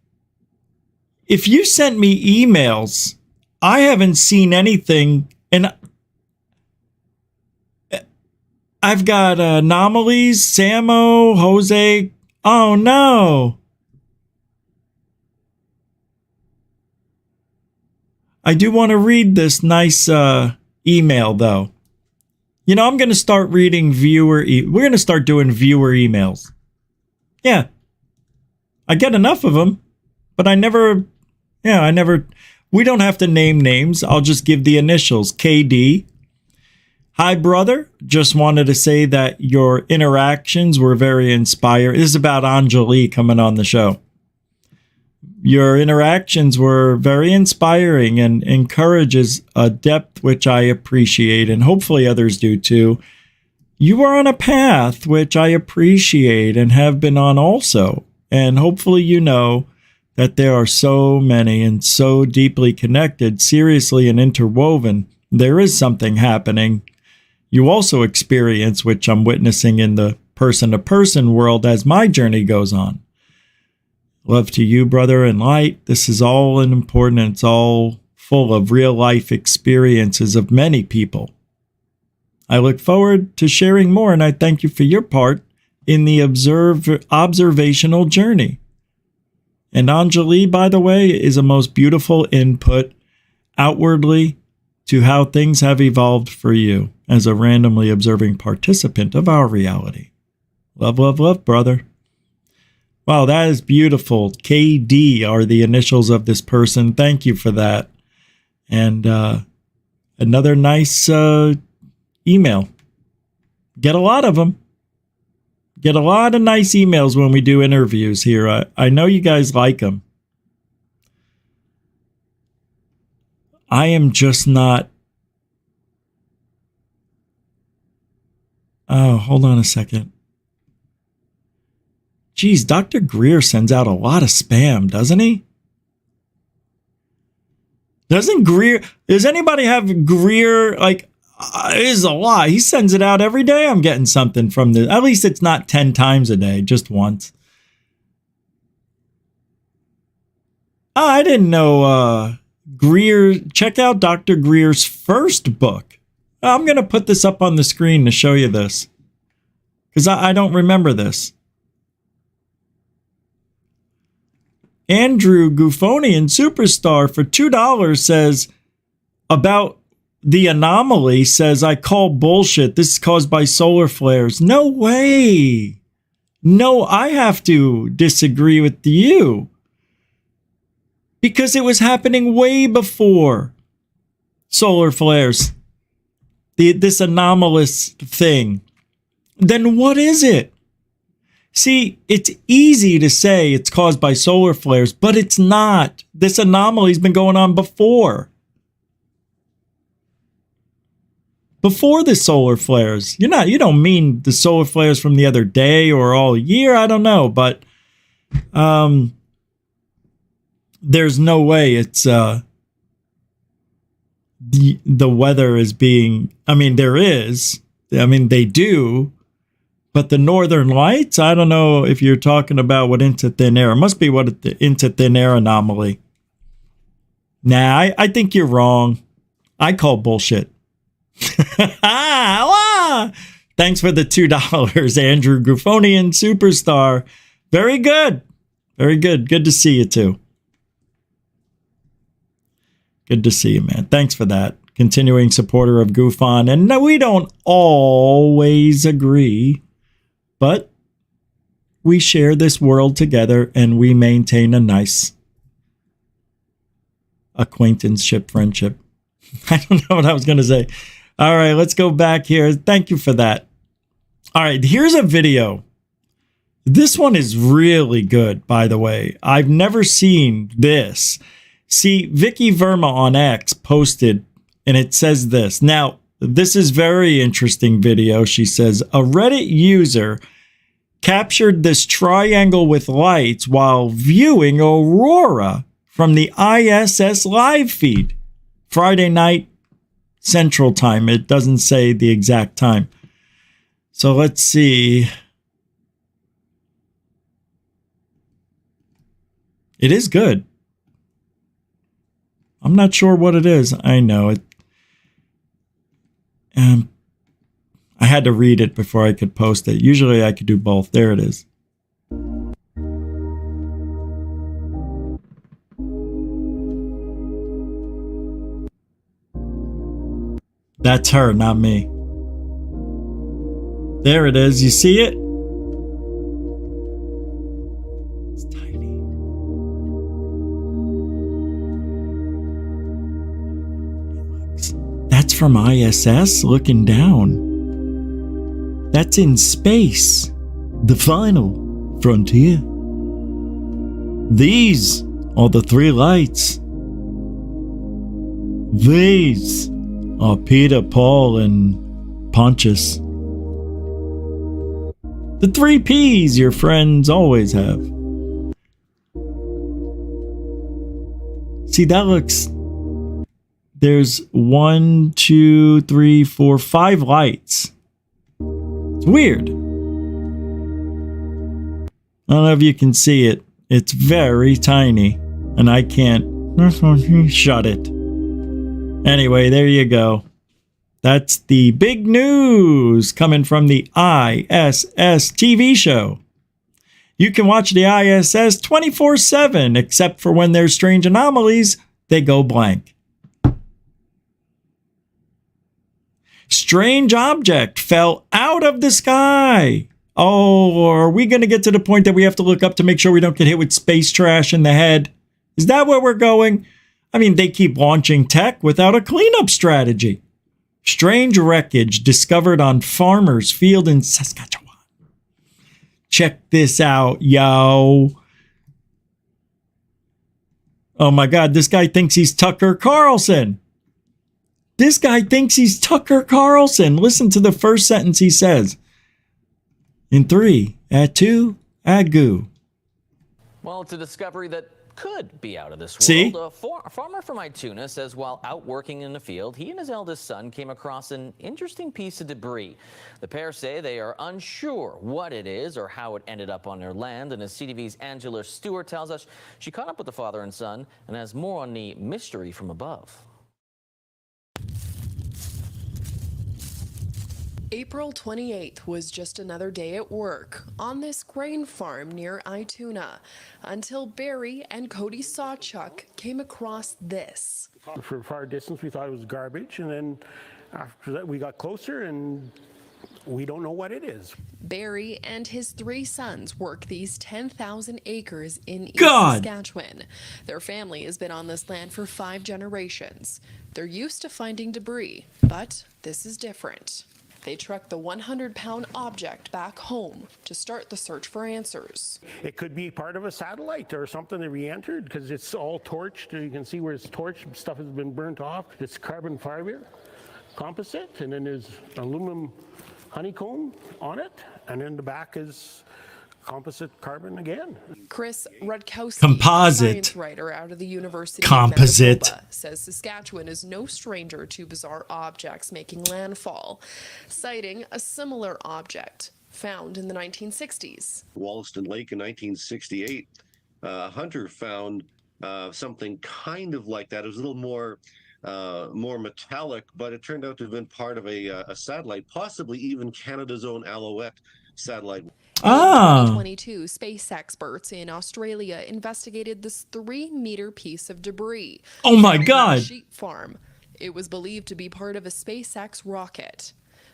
A: if you sent me emails, I haven't seen anything. And I've got anomalies, Samo, Jose. Oh, no. I do want to read this nice email, though. You know, I'm going to start reading we're going to start doing viewer emails. Yeah. I get enough of them, but I never, we don't have to name names. I'll just give the initials. KD. Hi, brother. Just wanted to say that your interactions were very inspiring. This is about Anjali coming on the show. Your interactions were very inspiring and encourages a depth which I appreciate, and hopefully others do too. You are on a path which I appreciate and have been on also, and hopefully you know that there are so many and so deeply connected, seriously and interwoven. There is something happening. You also experience, which I'm witnessing in the person-to-person world as my journey goes on. Love to you, brother, and light. This is all important. It's all full of real-life experiences of many people. I look forward to sharing more, and I thank you for your part in the observational journey. And Anjali, by the way, is a most beautiful input outwardly to how things have evolved for you as a randomly observing participant of our reality. Love, love, love, brother. Wow, that is beautiful. KD are the initials of this person. Thank you for that. And another nice email. Get a lot of them. Get a lot of nice emails when we do interviews here. I know you guys like them. I am just not. Oh, hold on a second. Geez, Dr. Greer sends out a lot of spam, doesn't he? Doesn't Greer, does anybody have Greer, like, it is a lot. He sends it out every day. I'm getting something from this. At least it's not 10 times a day, just once. Oh, I didn't know Greer, check out Dr. Greer's first book. I'm going to put this up on the screen to show you this, because I don't remember this. Andrew Gufonian Superstar for $2 says about the anomaly, says, I call bullshit. This is caused by solar flares. No way. No, I have to disagree with you, because it was happening way before solar flares. This anomalous thing. Then what is it? See, it's easy to say it's caused by solar flares, but it's not. This anomaly's been going on before. Before the solar flares. You don't mean the solar flares from the other day or all year, I don't know, but there's no way it's the weather is being, I mean, there is. I mean, they do. But the northern lights, I don't know if you're talking about what into thin air. It must be what the into thin air anomaly. Nah, I think you're wrong. I call bullshit. Thanks for the $2, Andrew Gufonian Superstar. Very good. Very good. Good to see you too. Good to see you, man. Thanks for that. Continuing supporter of GUFON. And no, we don't always agree, but we share this world together and we maintain a nice acquaintanceship, friendship. I don't know what I was going to say. All right, let's go back here. Thank you for that. All right, here's a video. This one is really good, by the way. I've never seen this. See, Vicky Verma on X posted, and it says this. Now, this is very interesting video. She says, a Reddit user captured this triangle with lights while viewing aurora from the ISS live feed. Friday night Central Time. It doesn't say the exact time. So let's see. It is good. I'm not sure what it is. I know it. I had to read it before I could post it. Usually I could do both. There it is. That's her, not me. There it is. You see it? It's tiny. That's from ISS looking down. That's in space. The final frontier. These are the three lights. These are Peter, Paul, and Pontius. The three P's your friends always have. See, that looks... There's 1, 2, 3, 4, 5 lights. It's weird. I don't know if you can see it. It's very tiny. And I can't... Shut it. Anyway, there you go. That's the big news coming from the ISS TV show. You can watch the ISS 24/7, except for when there's strange anomalies, they go blank. Strange object fell out of the sky. Oh, are we going to get to the point that we have to look up to make sure we don't get hit with space trash in the head? Is that where we're going? I mean, they keep launching tech without a cleanup strategy. Strange wreckage discovered on farmer's field in Saskatchewan. Check this out, yo. Oh my God, this guy thinks he's Tucker Carlson. This guy thinks he's Tucker Carlson. Listen to the first sentence he says. In 3, at 2, at goo.
G: Well, it's a discovery that could be out of this world.
A: See?
G: A farmer from Ituna says while out working in the field, he and his eldest son came across an interesting piece of debris. The pair say they are unsure what it is or how it ended up on their land. And as CTV's Angela Stewart tells us, she caught up with the father and son and has more on the mystery from above.
H: April 28th was just another day at work on this grain farm near Ituna until Barry and Cody Sawchuk came across this.
I: For far distance, we thought it was garbage, and then after that, we got closer, and we don't know what it is.
H: Barry and his 3 sons work these 10,000 acres in East
A: God.
H: Saskatchewan. Their family has been on this land for 5 generations. They're used to finding debris, but this is different. They trucked the 100-pound object back home to start the search for answers.
I: It could be part of a satellite or something that re-entered because it's all torched. You can see where it's torched. Stuff has been burnt off. It's carbon fiber composite, and then there's aluminum honeycomb on it, and then the back is composite carbon again.
H: Chris Rudkowski,
A: Composite.
H: a science writer out of the University
A: Composite.
H: of Manitoba, says Saskatchewan is no stranger to bizarre objects making landfall, citing a similar object found in the 1960s.
J: Wollaston Lake in 1968, a hunter found something kind of like that. It was a little more metallic, but it turned out to have been part of a satellite, possibly even Canada's own Alouette satellite.
H: In 2022, space experts in Australia investigated this 3-meter piece of debris.
A: Oh my
H: from a
A: God.
H: sheep farm. It was believed to be part of a SpaceX rocket.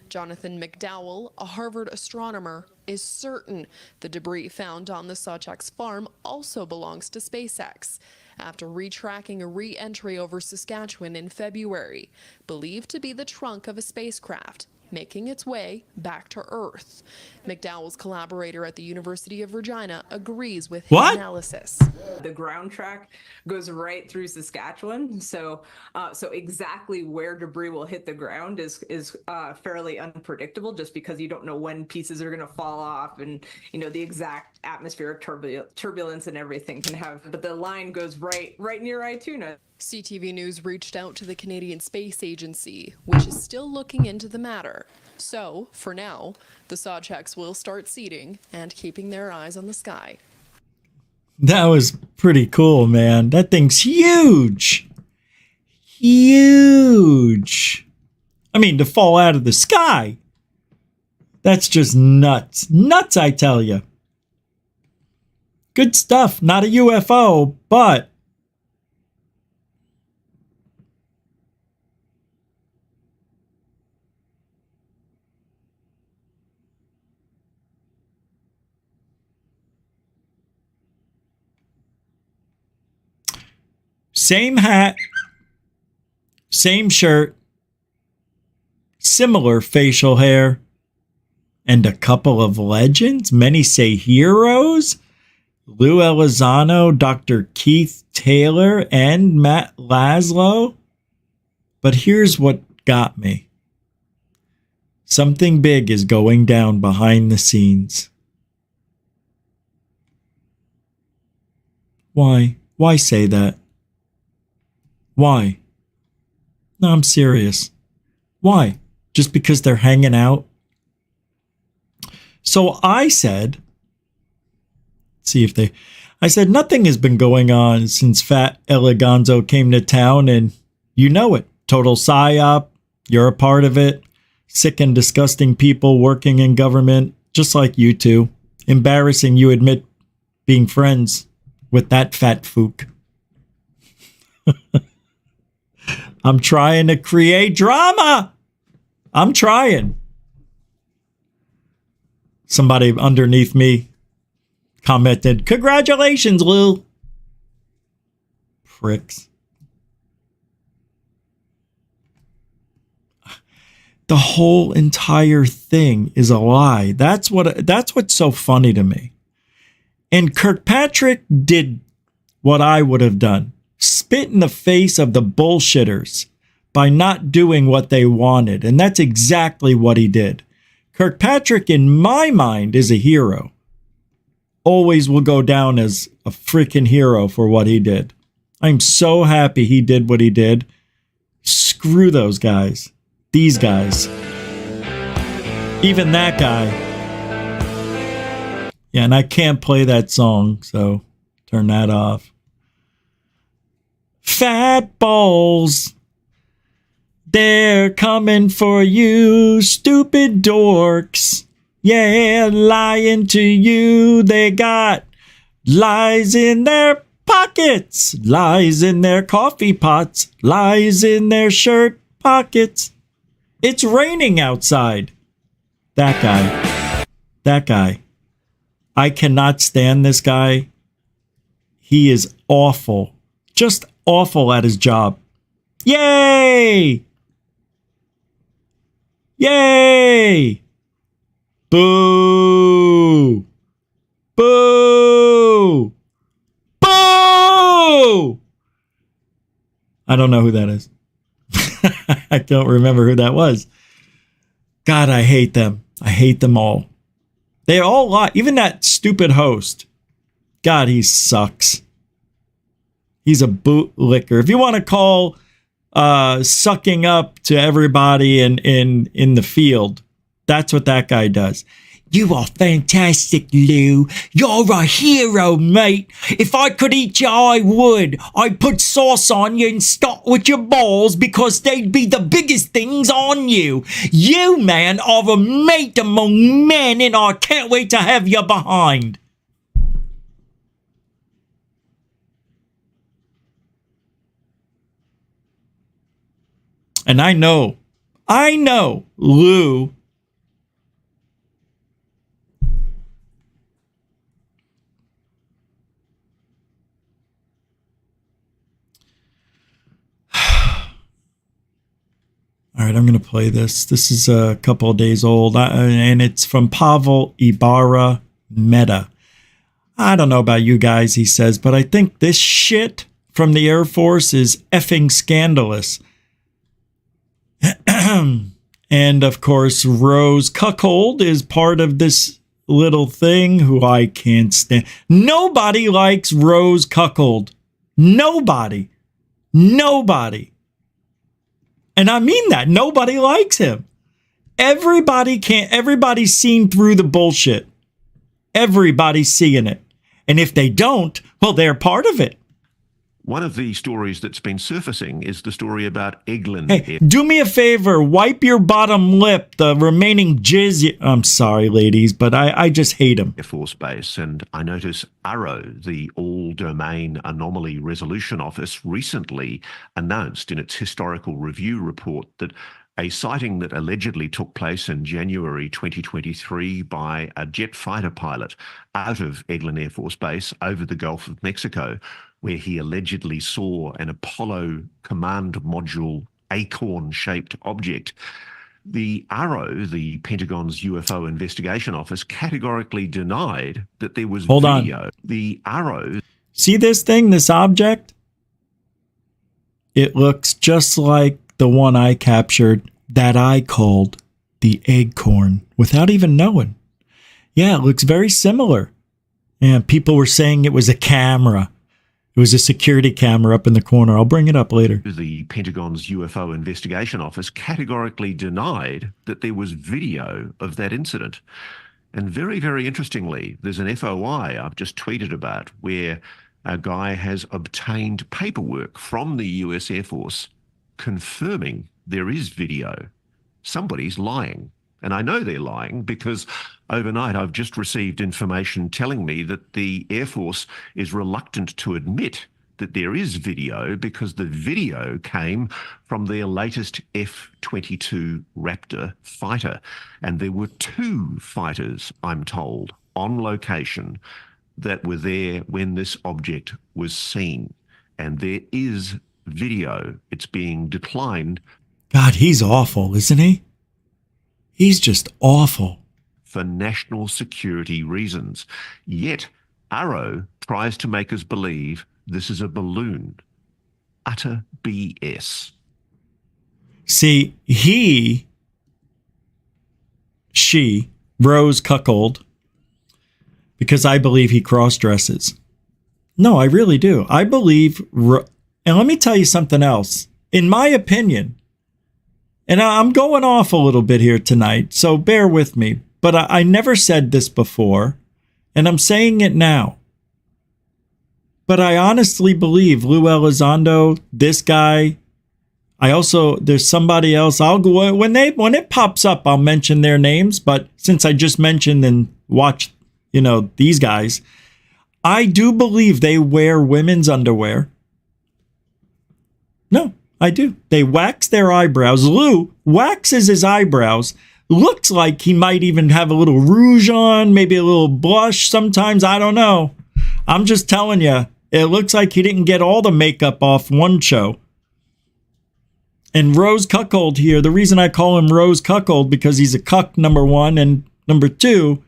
H: Jonathan McDowell, a Harvard astronomer, is certain the debris found on the Sawchuk's farm also belongs to SpaceX after retracking a re-entry over Saskatchewan in February, believed to be the trunk of a spacecraft making its way back to Earth. McDowell's collaborator at the University of Regina agrees with his analysis.
K: The ground track goes right through Saskatchewan, so exactly where debris will hit the ground is fairly unpredictable, just because you don't know when pieces are going to fall off and the exact atmospheric turbulence and everything can have, but the line goes right near Ituna.
H: CTV News reached out to the Canadian Space Agency, which is still looking into the matter. So, for now, the Sawchecks will start seeding and keeping their eyes on the sky.
A: That was pretty cool, man. That thing's huge. Huge. I mean, to fall out of the sky. That's just nuts. Nuts, I tell you. Good stuff. Not a UFO, but same hat, same shirt, similar facial hair, and a couple of legends. Many say heroes. Lou Elizondo, Dr. Keith Taylor, and Matt Laszlo. But here's what got me. Something big is going down behind the scenes. Why? Why say that? Why? No, I'm serious. Why? Just because they're hanging out? So I said, I said, nothing has been going on since Fat Eleganzo came to town, and you know it. Total psyop. You're a part of it. Sick and disgusting people working in government, just like you two. Embarrassing you admit being friends with that fat fook. I'm trying to create drama. I'm trying. Somebody underneath me commented, "Congratulations, Lou." Pricks. The whole entire thing is a lie. That's what's so funny to me. And Kirkpatrick did what I would have done. Spit in the face of the bullshitters by not doing what they wanted. And that's exactly what he did. Kirkpatrick, in my mind, is a hero. Always will go down as a freaking hero for what he did. I'm so happy he did what he did. Screw those guys. These guys. Even that guy. Yeah, and I can't play that song, so turn that off. Fat balls. They're coming for you, stupid dorks. Yeah, lying to you. They got lies in their pockets, lies in their coffee pots, lies in their shirt pockets. It's raining outside. That guy. That guy. I cannot stand this guy. He is awful. Just awful at his job. Yay! Yay! Boo! Boo! Boo! I don't know who that is. I don't remember who that was. God, I hate them. I hate them all. They all lie. Even that stupid host. God, he sucks. He's a bootlicker. If you want to call sucking up to everybody in the field, that's what that guy does. You are fantastic, Lou. You're a hero, mate. If I could eat you, I would. I'd put sauce on you and start with your balls because they'd be the biggest things on you. You, man, are a mate among men, and I can't wait to have you behind. And I know, Lou. All right, I'm going to play this. This is a couple of days old, and it's from Pavel Ibarra Meta. I don't know about you guys, he says, but I think this shit from the Air Force is effing scandalous. And, of course, Rose Cuckold is part of this little thing who I can't stand. Nobody likes Rose Cuckold. Nobody. Nobody. And I mean that. Nobody likes him. Everybody's seen through the bullshit. Everybody's seeing it. And if they don't, well, they're part of it.
L: One of the stories that's been surfacing is the story about Eglin.
A: Hey, do me a favor. Wipe your bottom lip. The remaining jizz. I'm sorry, ladies, but I just hate him.
L: Air Force Base. And I notice ARROW, the All-Domain Anomaly Resolution Office, recently announced in its historical review report that a sighting that allegedly took place in January 2023 by a jet fighter pilot out of Eglin Air Force Base over the Gulf of Mexico, where he allegedly saw an Apollo command module acorn-shaped object. The ARROW, the Pentagon's UFO investigation office, categorically denied that there was video. The ARROW...
A: See this thing, this object? It looks just like the one I captured that I called the Eggcorn without even knowing. Yeah, it looks very similar. And people were saying it was a camera. It was a security camera up in the corner. I'll bring it up later.
L: The Pentagon's UFO investigation office categorically denied that there was video of that incident. And very, very interestingly, there's an FOI I've just tweeted about where a guy has obtained paperwork from the US Air Force confirming there is video. Somebody's lying. And I know they're lying because overnight I've just received information telling me that the Air Force is reluctant to admit that there is video because the video came from their latest F-22 Raptor fighter. And there were 2 fighters, I'm told, on location that were there when this object was seen. And there is video. It's being declined.
A: God, he's awful, isn't he? He's just awful.
L: For national security reasons. Yet, ARROW tries to make us believe this is a balloon. Utter BS.
A: See, she, Rose Cuckold, because I believe he cross-dresses. No, I really do. I believe, and let me tell you something else. In my opinion, and I'm going off a little bit here tonight, so bear with me, but I never said this before, and I'm saying it now. But I honestly believe Lou Elizondo, this guy, there's somebody else. I'll go, when it pops up, I'll mention their names, but since I just mentioned and watched, these guys, I do believe they wear women's underwear. No, I do. They wax their eyebrows. Lou waxes his eyebrows. Looks like he might even have a little rouge on, maybe a little blush sometimes. I don't know. I'm just telling you, it looks like he didn't get all the makeup off one show. And Rose Cuckold here, the reason I call him Rose Cuckold, because he's a cuck, number one, and number two,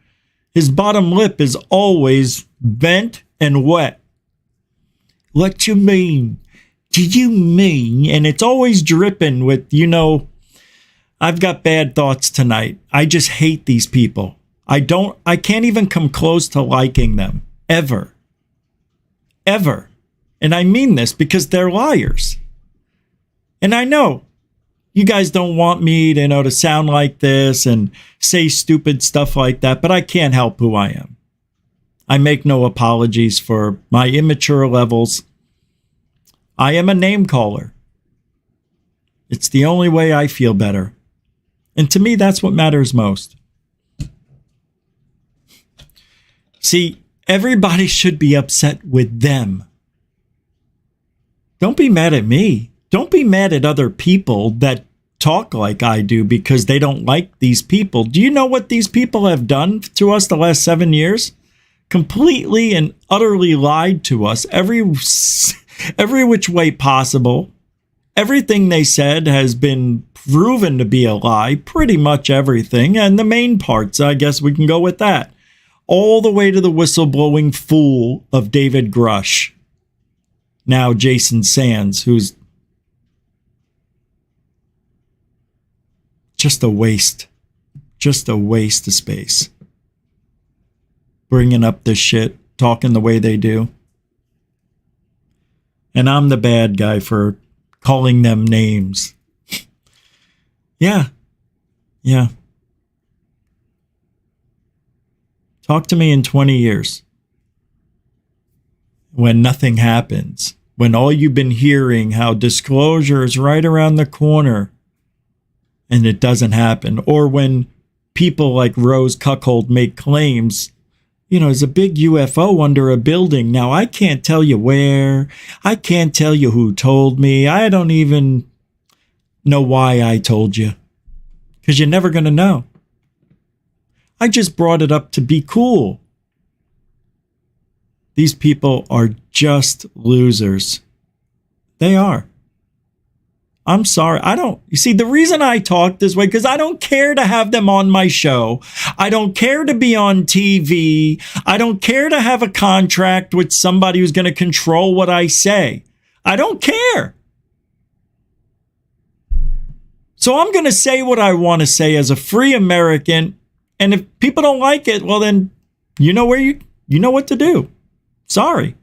A: his bottom lip is always bent and wet. What you mean? Do you mean? And it's always dripping with, I've got bad thoughts tonight. I just hate these people. I can't even come close to liking them. Ever. Ever. And I mean this because they're liars. And I know you guys don't want me to sound like this and say stupid stuff like that, but I can't help who I am. I make no apologies for my immature levels. I am a name caller. It's the only way I feel better. And to me, that's what matters most. See, everybody should be upset with them. Don't be mad at me. Don't be mad at other people that talk like I do because they don't like these people. Do you know what these people have done to us the last 7 years? Completely and utterly lied to us every which way possible. Everything they said has been proven to be a lie, pretty much everything. And the main parts, I guess we can go with that. All the way to the whistleblowing fool of David Grush. Now Jason Sands, who's just a waste of space. bringing up this shit, talking the way they do. And I'm the bad guy for calling them names. Yeah. Yeah. Talk to me in 20 years. When nothing happens. When all you've been hearing how disclosure is right around the corner and it doesn't happen. Or when people like Rose Cuckold make claims, you know, there's a big UFO under a building. Now, I can't tell you where. I can't tell you who told me. I don't even know why I told you. Because you're never going to know. I just brought it up to be cool. These people are just losers. They are. I'm sorry. You see, the reason I talk this way, because I don't care to have them on my show. I don't care to be on TV. I don't care to have a contract with somebody who's going to control what I say. I don't care. So I'm going to say what I want to say as a free American. And if people don't like it, well, then you know you know what to do. Sorry.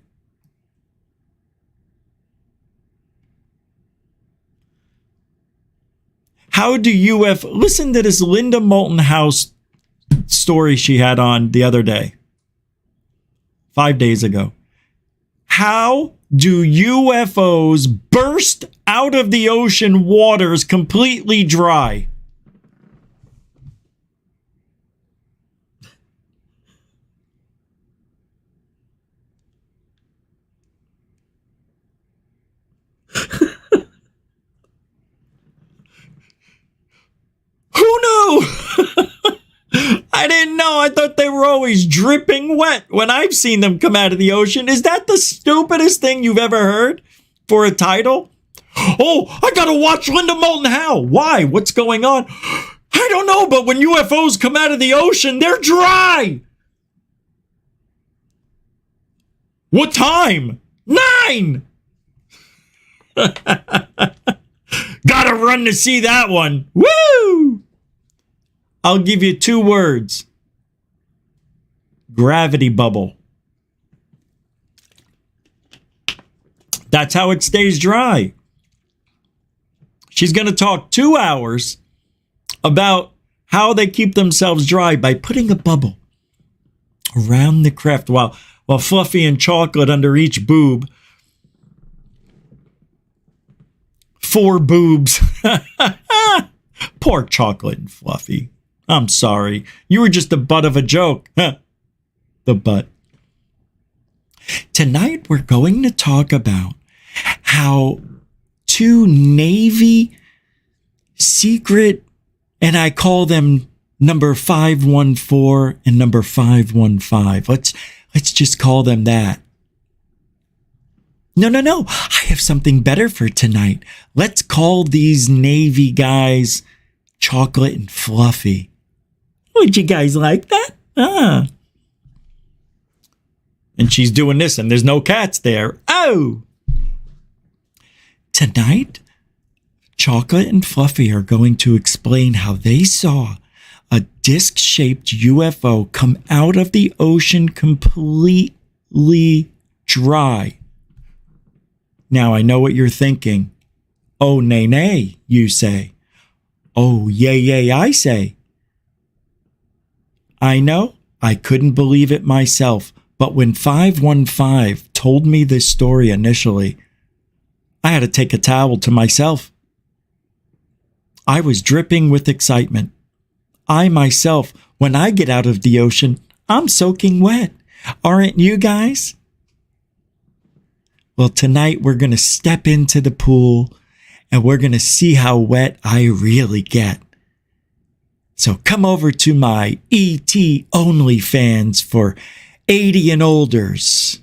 A: How do listen to this Linda Moulton House story she had on the other day, 5 days ago. How do UFOs burst out of the ocean waters completely dry? Who knew? I didn't know. I thought they were always dripping wet when I've seen them come out of the ocean. Is that the stupidest thing you've ever heard for a title? Oh, I gotta watch Linda Moulton Howe. Why? What's going on? I don't know, but when UFOs come out of the ocean, they're dry. What time? 9! Gotta run to see that one. Woo! I'll give you 2 words. Gravity bubble. That's how it stays dry. She's going to talk 2 hours about how they keep themselves dry by putting a bubble around the craft while Fluffy and Chocolate under each boob. 4 boobs. Poor Chocolate and Fluffy. I'm sorry. You were just the butt of a joke. The butt. Tonight we're going to talk about how 2 Navy secret, and I call them number 514 and number 515. Let's just call them that. No. I have something better for tonight. Let's call these Navy guys Chocolate and Fluffy. Would you guys like that? And she's doing this and there's no cats there. Oh! Tonight, Chocolate and Fluffy are going to explain how they saw a disc-shaped UFO come out of the ocean completely dry. Now, I know what you're thinking. Oh, nay, you say. Oh, yay, I say. I know, I couldn't believe it myself, but when 515 told me this story initially, I had to take a towel to myself. I was dripping with excitement. I myself, when I get out of the ocean, I'm soaking wet. Aren't you guys? Well, tonight we're going to step into the pool and we're going to see how wet I really get. So come over to my ET OnlyFans for 80 and olders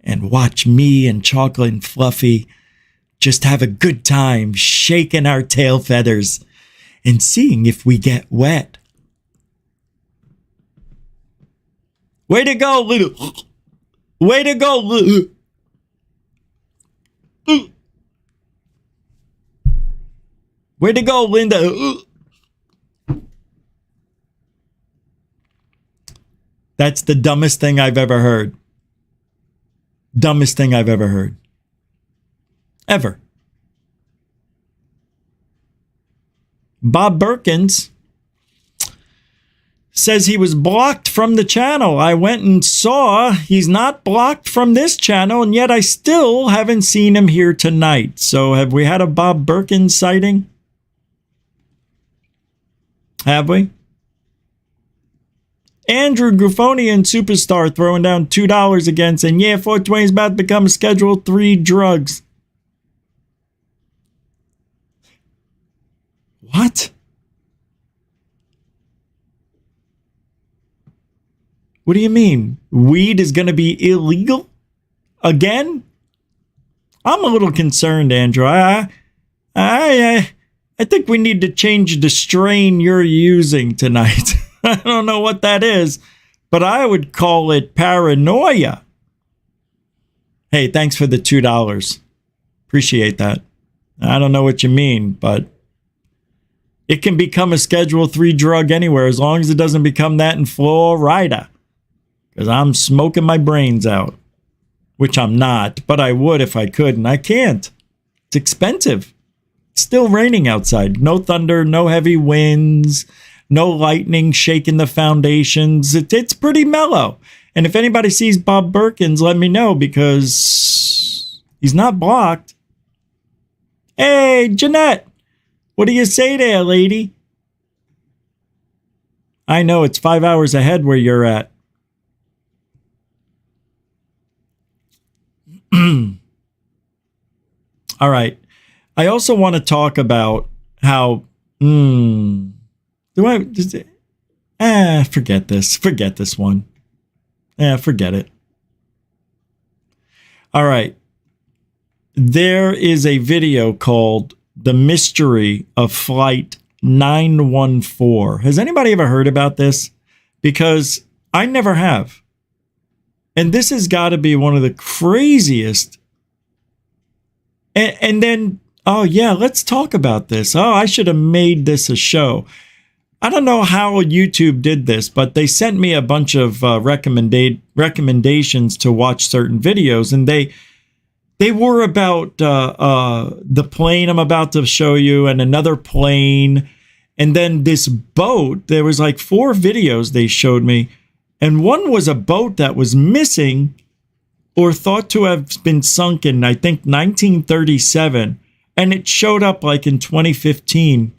A: and watch me and Chocolate and Fluffy just have a good time shaking our tail feathers and seeing if we get wet. Way to go, little. Way to go, little. Way to go, Linda. That's the dumbest thing I've ever heard. Dumbest thing I've ever heard. Ever. Bob Perkins says he was blocked from the channel. I went and saw he's not blocked from this channel, and yet I still haven't seen him here tonight. So have we had a Bob Perkins sighting? Have we? Andrew Grufonian Superstar throwing down $2 again, saying, yeah, 420 is about to become a Schedule 3 drugs. What? What do you mean? Weed is going to be illegal again? I'm a little concerned, Andrew. I think we need to change the strain you're using tonight. I don't know what that is, but I would call it paranoia. Hey, thanks for the $2. Appreciate that. I don't know what you mean, but it can become a Schedule 3 drug anywhere as long as it doesn't become that in Florida. Because I'm smoking my brains out, which I'm not, but I would if I could, and I can't. It's expensive. It's still raining outside. No thunder, no heavy winds, no lightning shaking the foundations. It's pretty mellow. And if anybody sees Bob Perkins, let me know because he's not blocked. Hey, Jeanette, what do you say there, lady? I know it's 5 hours ahead where you're at. All right. I also want to talk about how forget this. Forget this one. Forget it. All right. There is a video called The Mystery of Flight 914. Has anybody ever heard about this? Because I never have. And this has got to be one of the craziest. And then, oh yeah, let's talk about this. Oh, I should have made this a show. I don't know how YouTube did this, but they sent me a bunch of recommendations to watch certain videos, and they were about the plane I'm about to show you, and another plane, and then this boat. There was like 4 videos they showed me, and one was a boat that was missing or thought to have been sunk in, I think, 1937, and it showed up like in 2015.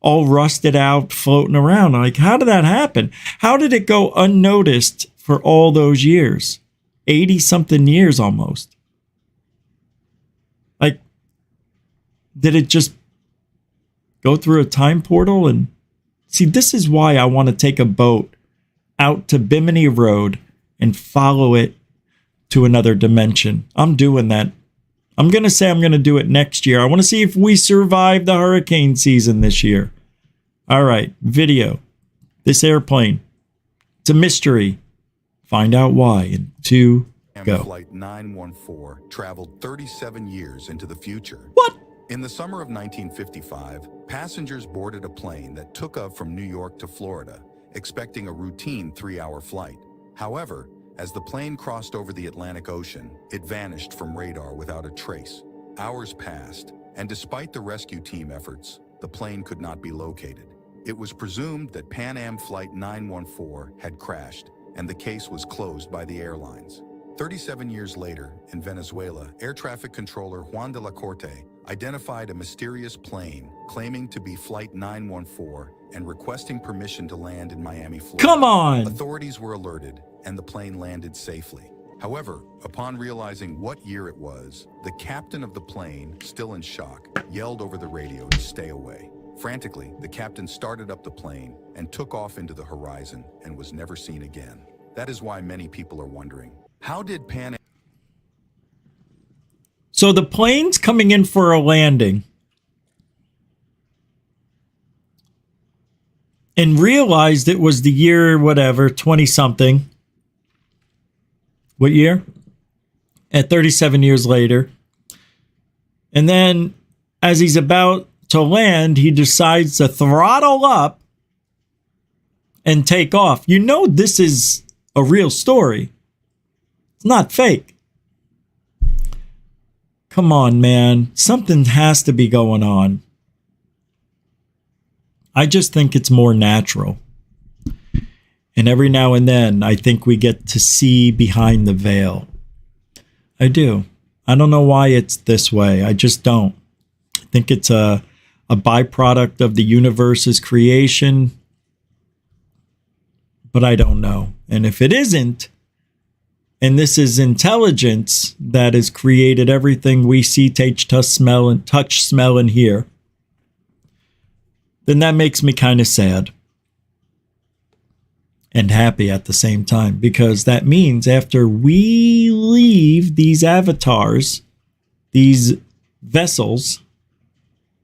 A: All rusted out, floating around. Like, how did that happen? How did it go unnoticed for all those years? 80-something years almost. Like, did it just go through a time portal? And see, this is why I want to take a boat out to Bimini Road and follow it to another dimension. I'm doing that. I'm going to say I'm going to do it next year. I want to see if we survive the hurricane season this year. All right, video. This airplane. It's a mystery. Find out why in 2, go.
M: Flight 914 traveled 37 years into the future.
A: What?
M: In the summer of 1955, passengers boarded a plane that took off from New York to Florida, expecting a routine 3-hour flight. However, as the plane crossed over the Atlantic Ocean, it vanished from radar without a trace. Hours passed, and despite the rescue team efforts, the plane could not be located. It was presumed that Pan Am Flight 914 had crashed, and the case was closed by the airlines. 37 years later, in Venezuela, air traffic controller Juan de la Corte identified a mysterious plane claiming to be Flight 914 and requesting permission to land in Miami, Florida.
A: Come on!
M: Authorities were alerted, and the plane landed safely. However, upon realizing what year it was, the captain of the plane, still in shock, yelled over the radio to stay away. Frantically, the captain started up the plane and took off into the horizon and was never seen again. That is why many people are wondering, how did Pan Am...
A: So the plane's coming in for a landing and realized it was the year, whatever, 20-something. What year? At 37 years later. And then as he's about to land, he decides to throttle up and take off. You know this is a real story. It's not fake. Come on, man. Something has to be going on. I just think it's more natural. And every now and then, I think we get to see behind the veil. I do. I don't know why it's this way. I just don't. I think it's a byproduct of the universe's creation. But I don't know. And if it isn't, and this is intelligence that has created everything we see, taste, touch, smell, and hear, then that makes me kind of sad and happy at the same time, because that means after we leave these avatars, these vessels,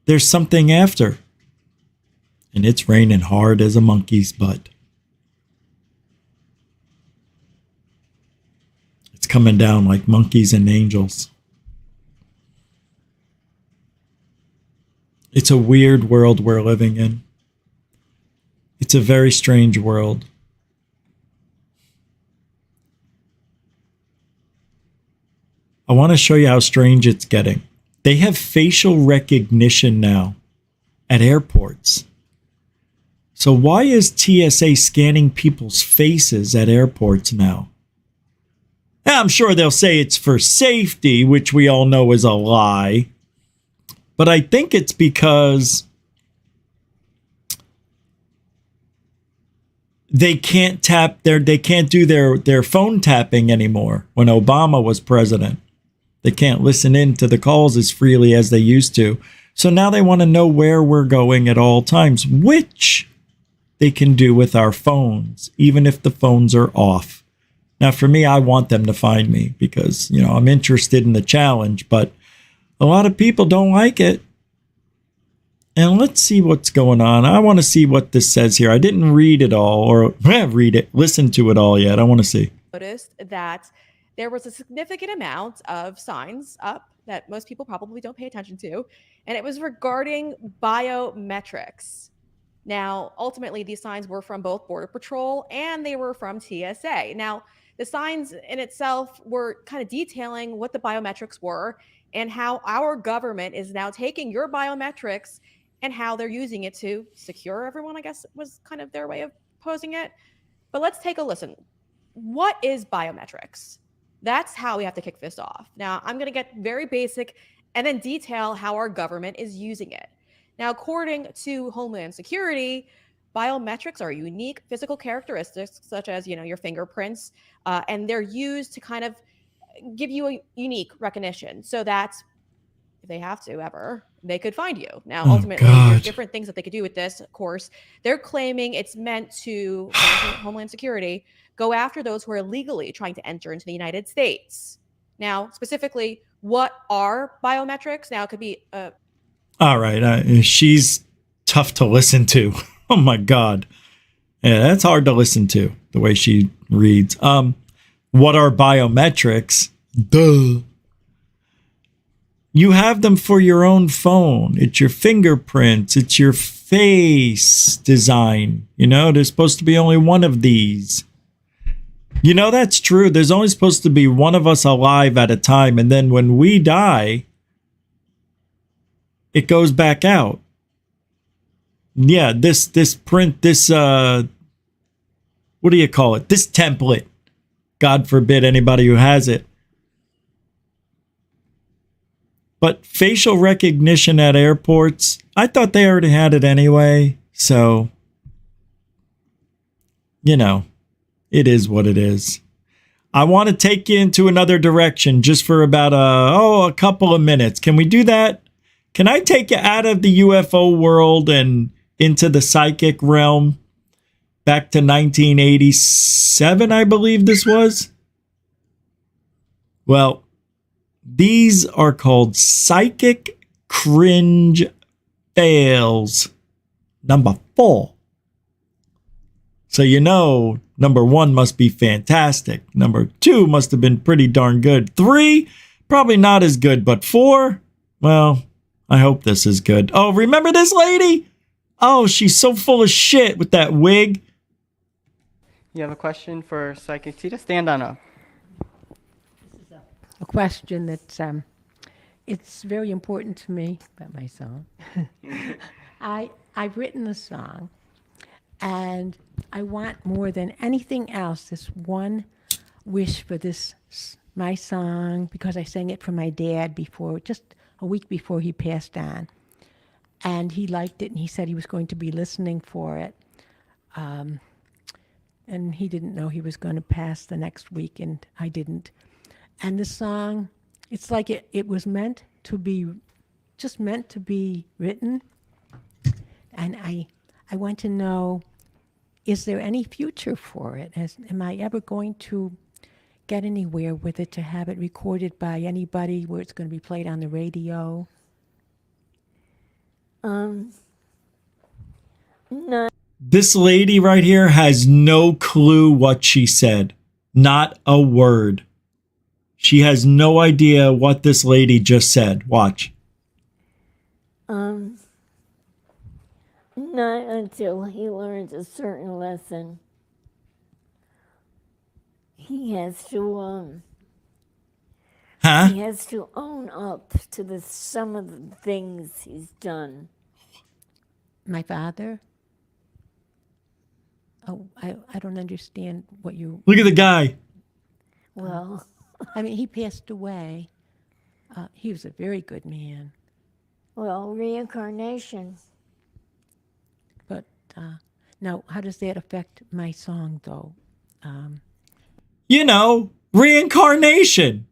A: there's something after. And it's raining hard as a monkey's butt. It's coming down like monkeys and angels. It's a weird world we're living in. It's a very strange world. I want to show you how strange it's getting. They have facial recognition now at airports. So why is TSA scanning people's faces at airports now? I'm sure they'll say it's for safety, which we all know is a lie. But I think it's because they can't do their phone tapping anymore. When Obama was president, they can't listen in to the calls as freely as they used to. So now they want to know where we're going at all times, which they can do with our phones, even if the phones are off. Now, for me, I want them to find me because, I'm interested in the challenge, but a lot of people don't like it. And let's see what's going on. I want to see what this says here. I didn't read it all or listen to it all yet. I want to see.
N: Noticed that there was a significant amount of signs up that most people probably don't pay attention to, and it was regarding biometrics. Now, ultimately, these signs were from both Border Patrol and they were from TSA. Now, the signs in itself were kind of detailing what the biometrics were and how our government is now taking your biometrics and how they're using it to secure everyone, I guess was kind of their way of posing it. But let's take a listen. What is biometrics? That's how we have to kick this off. Now, I'm going to get very basic and then detail how our government is using it. Now, according to Homeland Security, biometrics are unique physical characteristics, such as, your fingerprints, and they're used to kind of give you a unique recognition so that if they have to ever, they could find you. Now, ultimately, there's different things that they could do with this, of course. They're claiming it's meant to, Homeland Security, go after those who are illegally trying to enter into the United States. Now, specifically, what are biometrics? Now, it could be
A: all right. She's tough to listen to. Oh, my God. Yeah, that's hard to listen to, the way she reads. What are biometrics? Duh. You have them for your own phone. It's your fingerprints. It's your face design. There's supposed to be only one of these. That's true. There's only supposed to be one of us alive at a time. And then when we die, it goes back out. Yeah, this print, this, what do you call it? This template. God forbid anybody who has it. But facial recognition at airports, I thought they already had it anyway. So, it is what it is. I want to take you into another direction just for about a couple of minutes. Can we do that? Can I take you out of the UFO world and into the psychic realm? Back to 1987, I believe this was. Well, these are called psychic cringe fails. Number 4. So number 1 must be fantastic. Number 2 must have been pretty darn good. 3, probably not as good. But 4, well, I hope this is good. Oh, remember this lady? Oh, she's so full of shit with that wig.
O: You have a question for Psychic Tita? Stand on up.
P: A question that's it's very important to me about my song. I've written a song, and I want more than anything else this one wish for this my song, because I sang it for my dad before, just a week before he passed on, and he liked it, and he said he was going to be listening for it, and he didn't know he was going to pass the next week, and I didn't. And the song, it's like it was meant to be, just meant to be written. And I want to know, is there any future for it? Am I ever going to get anywhere with it, to have it recorded by anybody where it's going to be played on the radio?
E: No.
A: This lady right here has no clue what she said. Not a word. She has no idea what this lady just said. Watch.
E: Not until he learns a certain lesson. He has to he has to own up to some of the things he's done.
P: My father? Oh, I don't understand what you...
A: Look at the guy.
E: Well...
P: I mean, he passed away. He was a very good man.
E: Well, reincarnation.
P: But now, how does that affect my song, though?
A: You know, reincarnation.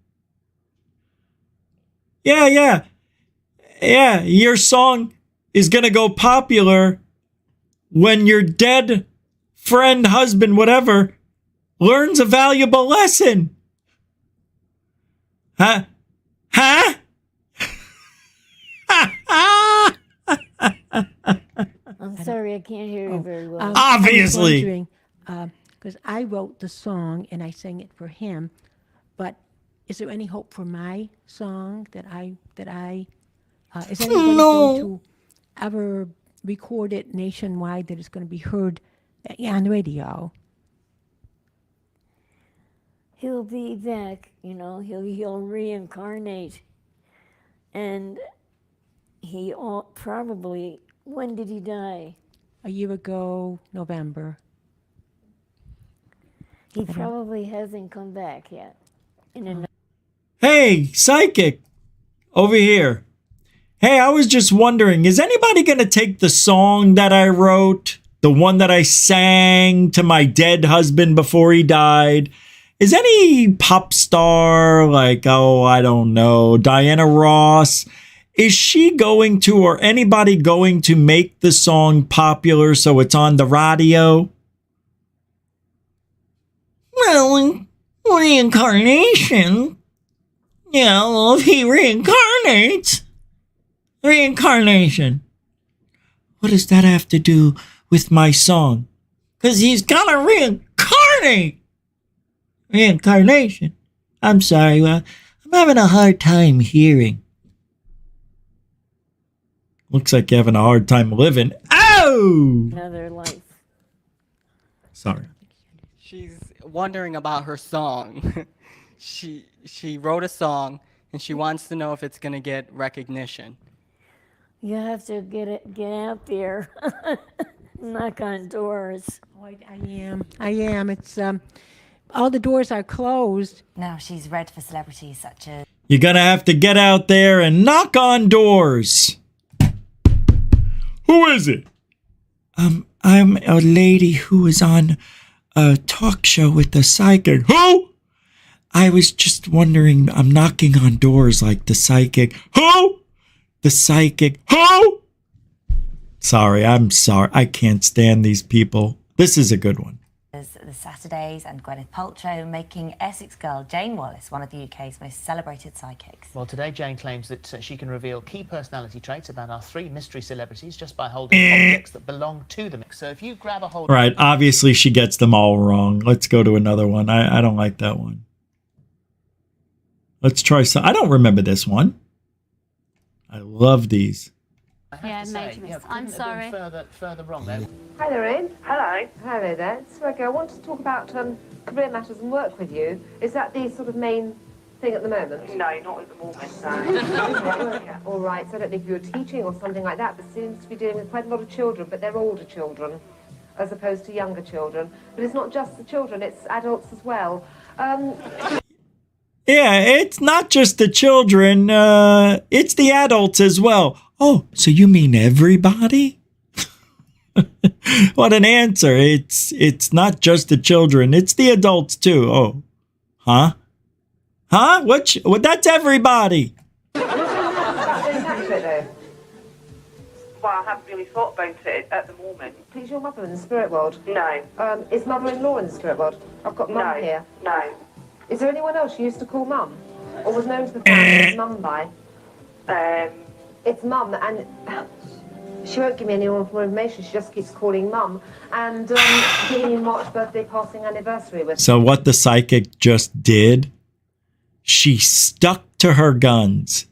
A: Yeah. Your song is going to go popular when your dead friend, husband, whatever, learns a valuable lesson. Huh?
E: I'm sorry, I can't hear you very well.
A: Obviously.
P: Because I wrote the song and I sang it for him, but is there any hope for my song that I is anybody going to ever record it nationwide that it's going to be heard on the radio?
E: He'll be back, he'll reincarnate. And he probably, when did he die?
P: A year ago, November.
E: He probably hasn't come back yet.
A: Hey, Psychic, over here. Hey, I was just wondering, is anybody going to take the song that I wrote, the one that I sang to my dead husband before he died? Is any pop star, like, I don't know, Diana Ross, is she going to, or anybody going to make the song popular so it's on the radio? Well, reincarnation. Yeah, well, if he reincarnates. Reincarnation. What does that have to do with my song? Because he's gonna reincarnate. Reincarnation. I'm sorry, I'm having a hard time hearing. Looks like you're having a hard time living. Oh!
E: Another life.
A: Sorry.
O: She's wondering about her song. She wrote a song and she wants to know if it's going to get recognition.
E: You have to get out there, knock on doors.
P: Oh, I am. It's all the doors are closed.
Q: Now she's read for celebrities such as...
A: You're going to have to get out there and knock on doors. Who is it? I'm a lady who was on a talk show with the psychic. Who? I was just wondering, I'm knocking on doors like the psychic. Who? The psychic. Who? Sorry, I'm sorry. I can't stand these people. This is a good one.
Q: The Saturdays and Gwyneth Paltrow making Essex girl Jane Wallace one of the UK's most celebrated psychics.
R: Well, today Jane claims that she can reveal key personality traits about our 3 mystery celebrities just by holding objects that belong to them. So if you grab a hold...
A: Right, obviously she gets them all wrong. Let's go to another one. I don't like that one. Let's try some. I don't remember this one. I love these.
R: I have to say,
S: I'm sorry.
R: Further wrong there.
T: Hi Lorraine. Hello. Hello there. Swego, I want to talk about career matters and work with you. Is that the sort of main thing at the moment?
U: No, not at the moment, no.
T: All right, so I don't know if you're teaching or something like that, but seems to be dealing with quite a lot of children, but they're older children as opposed to younger children. But it's not just the children, it's adults as well.
A: Yeah, it's not just the children, it's the adults as well. Oh, so you mean everybody? What an answer. It's not just the children, it's the adults too. Oh, huh? Huh? What? That's everybody.
U: Well, I haven't really thought about it at the moment.
T: Is your mother in the spirit world?
U: No.
T: Is mother-in-law in the spirit world? I've got mum here.
U: No.
T: Is there anyone else you used to call mum? Or was known to the family as mum by? It's mum, and she won't give me any more information. She just keeps calling mum and giving me March birthday passing anniversary with.
A: So what the psychic just did, she stuck to her guns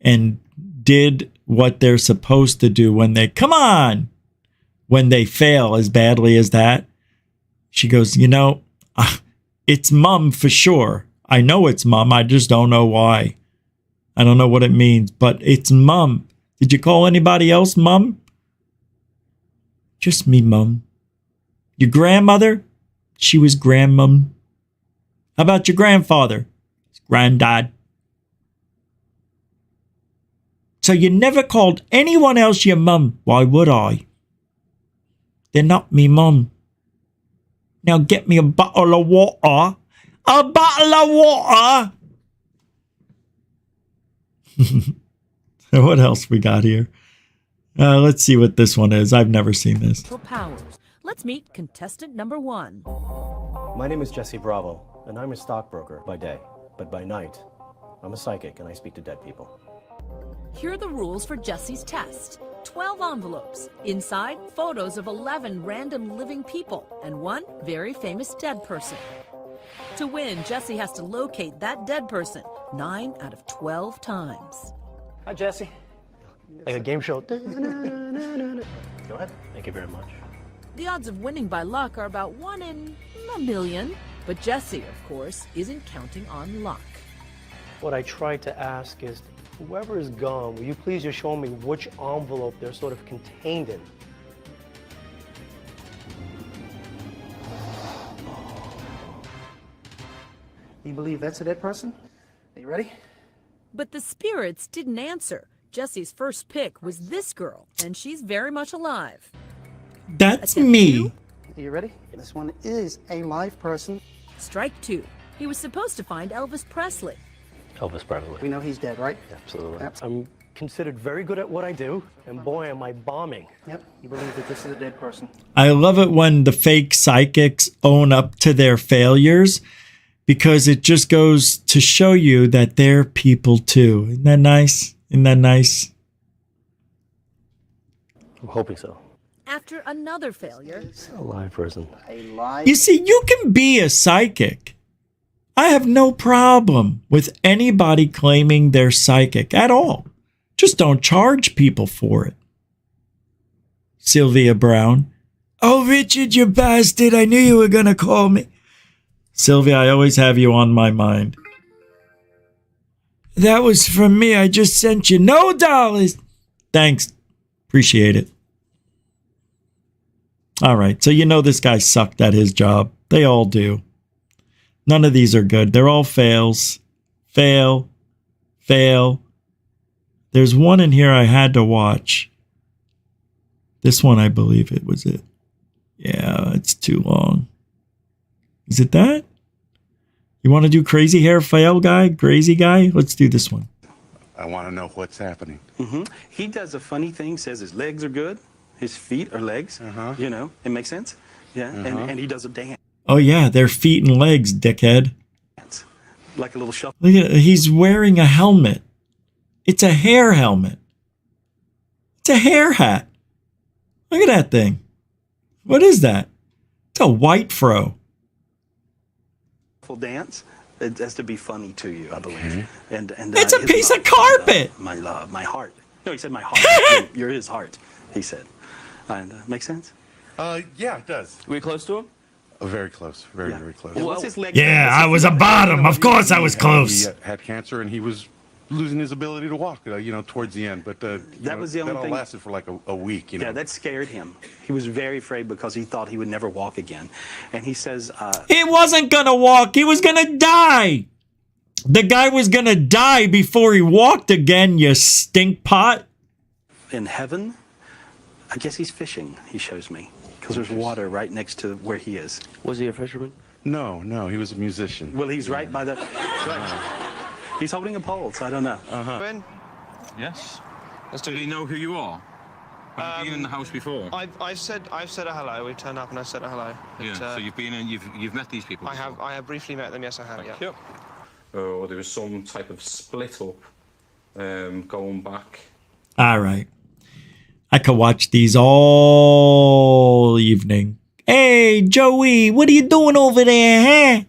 A: and did what they're supposed to do when they, come on, when they fail as badly as that. She goes, you know, it's mum for sure. I know it's mum. I just don't know why. I don't know what it means, but it's mum. Did you call anybody else mum? Just me, mum. Your grandmother? She was grandmum. How about your grandfather? It's granddad. So you never called anyone else your mum. Why would I? They're not me mum. Now get me a bottle of water. A bottle of water! What else we got here? Let's see what this one is. I've never seen this.
V: Powers. Let's meet contestant number 1.
W: My name is Jesse Bravo, and I'm a stockbroker by day, but by night, I'm a psychic and I speak to dead people.
V: Here are the rules for Jesse's test. 12 envelopes. Inside, photos of 11 random living people and 1 very famous dead person. To win, Jesse has to locate that dead person 9 out of 12 times.
W: Hi, Jesse. Like a game show. Go ahead. Thank you very much.
V: The odds of winning by luck are about 1 in a million, but Jesse, of course, isn't counting on luck.
W: What I tried to ask is, whoever is gone, will you please just show me which envelope they're sort of contained in?
X: You believe that's a dead person? Are you ready?
V: But the spirits didn't answer. Jesse's first pick was this girl, and she's very much alive.
A: That's me.
X: Are you ready? This one is a live person.
V: Strike 2. He was supposed to find Elvis Presley.
W: Elvis Presley.
X: We know he's dead, right?
W: Absolutely. I'm considered very good at what I do, and boy, am I bombing.
X: Yep. You believe that this is a dead person.
A: I love it when the fake psychics own up to their failures, because it just goes to show you that they're people too. Isn't that nice? Isn't that nice?
W: I'm hoping so.
V: After another failure,
W: A live person.
X: A live.
A: You see, you can be a psychic. I have no problem with anybody claiming they're psychic at all. Just don't charge people for it. Sylvia Brown. Oh, Richard, you bastard. I knew you were going to call me. Sylvia, I always have you on my mind. That was from me. I just sent you no dollars. Thanks. Appreciate it. All right. So you know this guy sucked at his job. They all do. None of these are good. They're all fails. Fail. Fail. There's one in here I had to watch. This one, I believe it was it. Yeah, it's too long. Is it that? You want to do crazy hair fail guy? Crazy guy? Let's do this one.
Y: I want to know what's happening.
Z: He does a funny thing, says his legs are good, his feet are legs. You know, it makes sense. Yeah, and he does a dance.
A: Oh, yeah, their feet and legs, dickhead.
Z: Like a little shuffle.
A: Look at it. He's wearing a helmet. It's a hair helmet. It's a hair hat. Look at that thing. What is that? It's a white fro.
Z: Dance. It has to be funny to you, I believe. And
A: It's a piece of carpet.
Z: My love, my heart No, he said my heart. You're his heart, he said. And makes sense?
Y: Yeah, it does.
B: Were you close to him?
Y: Very close. Very close.
B: What's his leg?
A: Yeah, I was a bottom. Of course I was close.
Y: He had cancer, and he was losing his ability to walk, towards the end. But
Z: that was the only
Y: that all
Z: thing.
Y: lasted for like a week,
Z: Yeah, that scared him. He was very afraid because he thought he would never walk again. And he says...
A: he wasn't going to walk. He was going to die. The guy was going to die before he walked again, you stink pot.
Z: In heaven, I guess he's fishing, he shows me. Because there's water right next to where he is.
B: Was he a fisherman?
Y: No, he was a musician.
Z: Well, he's right by the... He's holding a pole, so I don't know.
B: Ben?
C: Yes. Do you know who you are? Have you been in the house before?
B: I've said a hello. We turned up and I said a hello.
C: Yeah. So you've been in. You've met these people.
B: I have briefly met them. Yes, I have.
C: Thank
B: yeah.
C: you. Or there was some type of split up going back.
A: All right. I could watch these all evening. Hey, Joey, what are you doing over there, huh?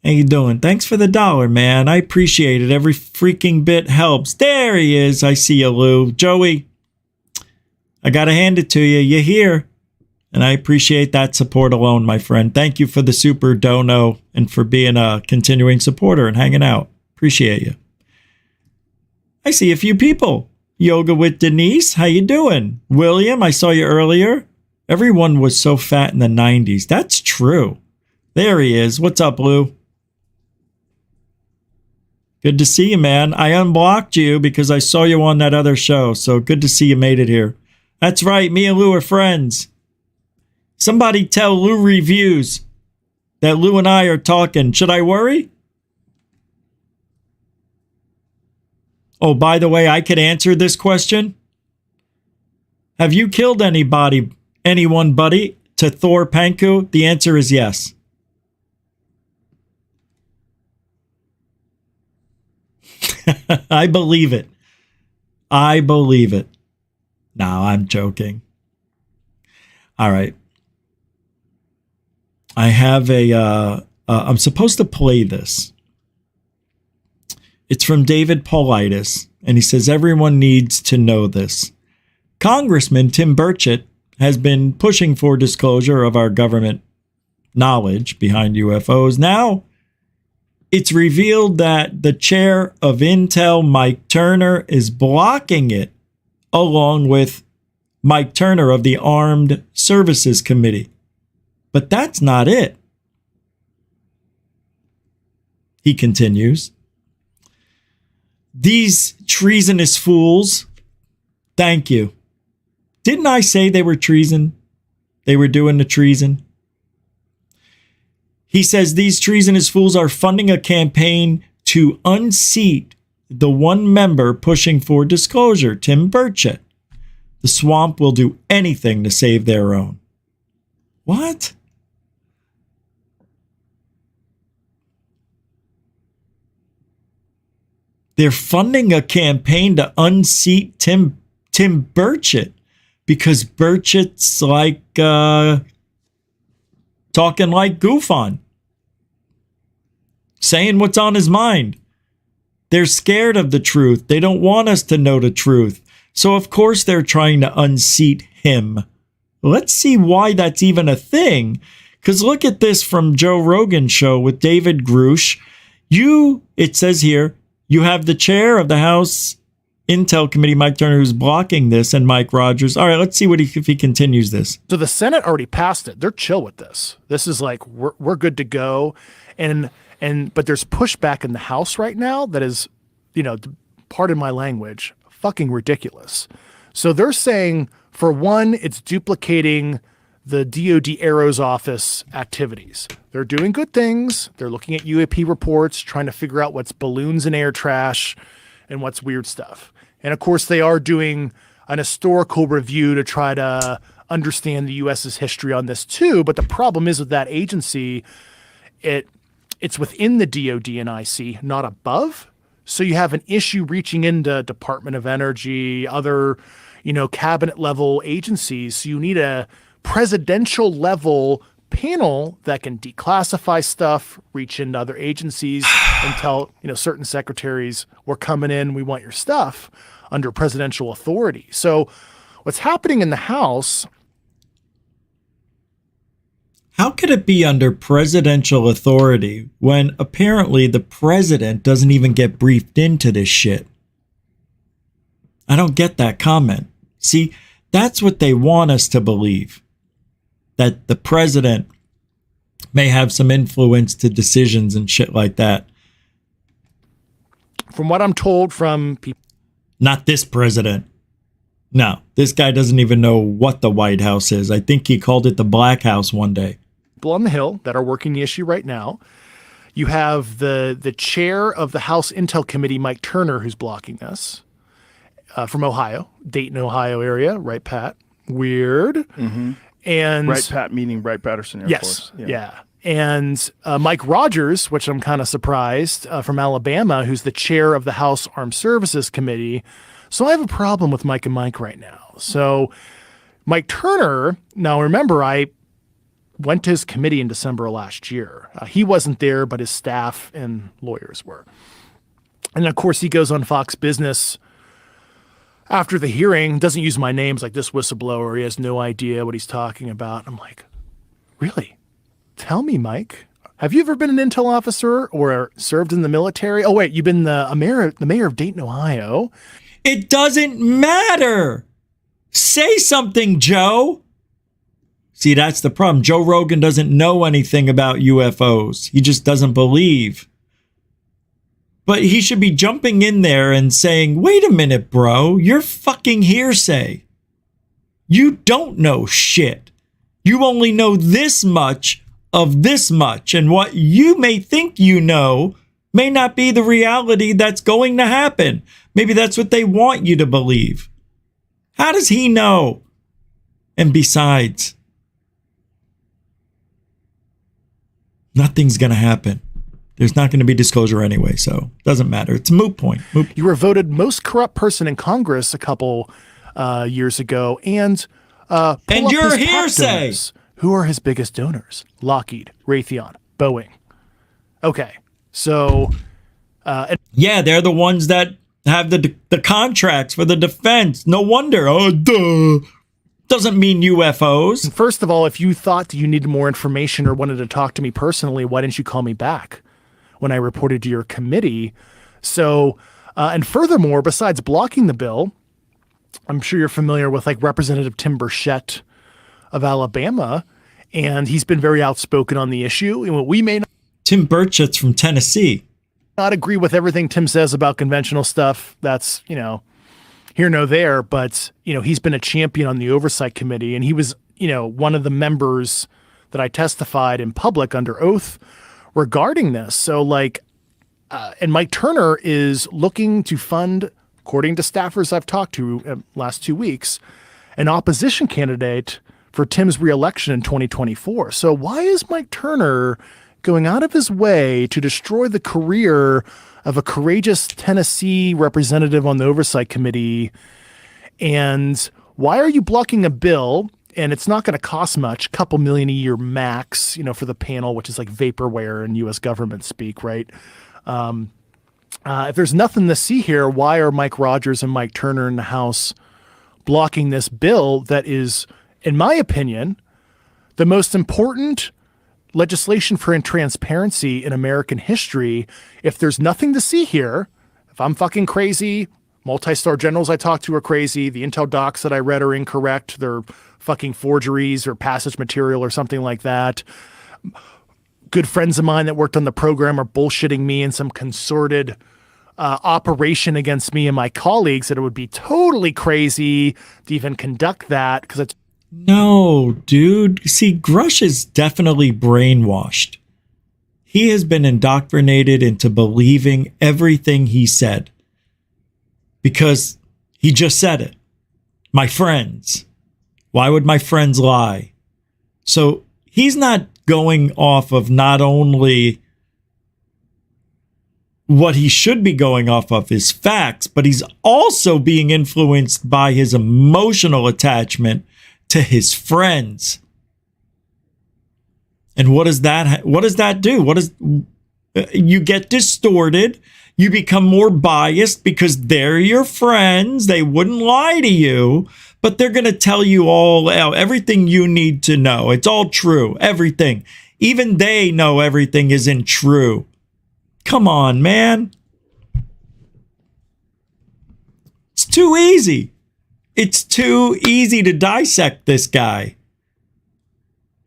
A: How you doing? Thanks for the $1, man. I appreciate it. Every freaking bit helps. There he is. I see you, Lou. Joey, I got to hand it to you. You're here. And I appreciate that support alone, my friend. Thank you for the super dono and for being a continuing supporter and hanging out. Appreciate you. I see a few people. Yoga with Denise. How you doing? William, I saw you earlier. Everyone was so fat in the 90s. That's true. There he is. What's up, Lou? Good to see you, man. I unblocked you because I saw you on that other show. So good to see you made it here. That's right. Me and Lou are friends. Somebody tell Lou Reviews that Lou and I are talking. Should I worry? Oh, by the way, I could answer this question. Have you killed anyone, buddy, to Thor Panku? The answer is yes. I believe it. I believe it. No, I'm joking. All right. I have I'm supposed to play this. It's from David Paulides, and he says, everyone needs to know this. Congressman Tim Burchett has been pushing for disclosure of our government knowledge behind UFOs. Now, it's revealed that the chair of Intel, Mike Turner, is blocking it, along with Mike Turner of the Armed Services Committee. But that's not it. He continues. These treasonous fools, thank you. Didn't I say they were treason? They were doing the treason. He says these treasonous fools are funding a campaign to unseat the one member pushing for disclosure, Tim Burchett. The swamp will do anything to save their own. What? They're funding a campaign to unseat Tim Burchett because Burchett's like talking like GUFON, saying what's on his mind. They're scared of the truth. They don't want us to know the truth. So of course they're trying to unseat him. Let's see why that's even a thing. Because look at this from Joe Rogan's show with David Grush. It says here, you have the chair of the House Intel Committee, Mike Turner, who's blocking this, and Mike Rogers. All right, let's see if he continues this.
D: So the Senate already passed it. They're chill with this. This is like, we're good to go. But there's pushback in the House right now that is, pardon my language, fucking ridiculous. So they're saying, for one, it's duplicating the DoD Aero's office activities. They're doing good things. They're looking at UAP reports, trying to figure out what's balloons and air trash and what's weird stuff. And of course, they are doing an historical review to try to understand the U.S.'s history on this too. But the problem is with that agency, it's within the DoD and IC, not above. So you have an issue reaching into Department of Energy, other, cabinet level agencies. So you need a presidential level panel that can declassify stuff, reach into other agencies. and tell, certain secretaries, we're coming in, we want your stuff under presidential authority. So what's happening in the House...
A: How could it be under presidential authority when apparently the president doesn't even get briefed into this shit? I don't get that comment. See, that's what they want us to believe. That the president may have some influence to decisions and shit like that.
D: From what I'm told from people...
A: Not this president. No, this guy doesn't even know what the White House is. I think he called it the Black House one day.
D: People on the Hill that are working the issue right now. You have the chair of the House Intel Committee, Mike Turner, who's blocking this, from Ohio, Dayton, Ohio area, right, Pat? Weird.
F: Mm-hmm.
D: And
F: Wright Pat meaning Wright Patterson Air Force.
D: Yeah. And Mike Rogers, which I'm kind of surprised, from Alabama, who's the chair of the House Armed Services Committee. So I have a problem with Mike and Mike right now. So Mike Turner, now remember, I went to his committee in December of last year. He wasn't there, but his staff and lawyers were. And of course, he goes on Fox Business after the hearing, doesn't use my names like this whistleblower. He has no idea what he's talking about. I'm like, really? Tell me, Mike, have you ever been an intel officer or served in the military? Oh, wait, you've been the mayor of Dayton, Ohio.
A: It doesn't matter. Say something, Joe. See, that's the problem. Joe Rogan doesn't know anything about UFOs. He just doesn't believe. But he should be jumping in there and saying, wait a minute, bro, you're fucking hearsay. You don't know shit. You only know this much of this much. And what you may think you know may not be the reality that's going to happen. Maybe that's what they want you to believe. How does he know? And besides, nothing's going to happen. There's not going to be disclosure anyway, so it doesn't matter. It's a moot point.
D: You were voted most corrupt person in Congress a couple years ago, and
A: you're hearsay.
D: Who are his biggest donors? Lockheed, Raytheon, Boeing. Okay, so
A: yeah, they're the ones that have the contracts for the defense. No wonder. Oh, duh. Doesn't mean UFOs.
D: First of all, if you thought you needed more information or wanted to talk to me personally, why didn't you call me back when I reported to your committee? So, and furthermore, besides blocking the bill, I'm sure you're familiar with like Representative Tim Burchett of Alabama, and he's been very outspoken on the issue. And what we may not...
A: Tim Burchett's from Tennessee.
D: Not agree with everything Tim says about conventional stuff. That's, here nor there, but he's been a champion on the oversight committee, and he was one of the members that I testified in public under oath regarding this. So and Mike Turner is looking to fund, according to staffers I've talked to last 2 weeks, an opposition candidate for Tim's reelection in 2024. So why is Mike Turner going out of his way to destroy the career of a courageous Tennessee representative on the oversight committee? And why are you blocking a bill? And it's not going to cost much, a couple million a year max, for the panel, which is like vaporware in U.S. government speak, right? If there's nothing to see here, why are Mike Rogers and Mike Turner in the House blocking this bill that is, in my opinion, the most important legislation for transparency in American history? If there's nothing to see here, if I'm fucking crazy, multi-star generals I talk to are crazy, the intel docs that I read are incorrect, they're fucking forgeries or passage material or something like that. Good friends of mine that worked on the program are bullshitting me in some concerted operation against me and my colleagues, that it would be totally crazy to even conduct that because it's...
A: No, dude. See, Grush is definitely brainwashed. He has been indoctrinated into believing everything he said because he just said it. My friends. Why would my friends lie? So he's not going off of not only what he should be going off of is facts, but he's also being influenced by his emotional attachment to his friends. And what does that do? You get distorted. You become more biased because they're your friends. They wouldn't lie to you, but they're going to tell you all everything you need to know. It's all true. Everything. Even they know everything isn't true. Come on, man. It's too easy. It's too easy to dissect this guy.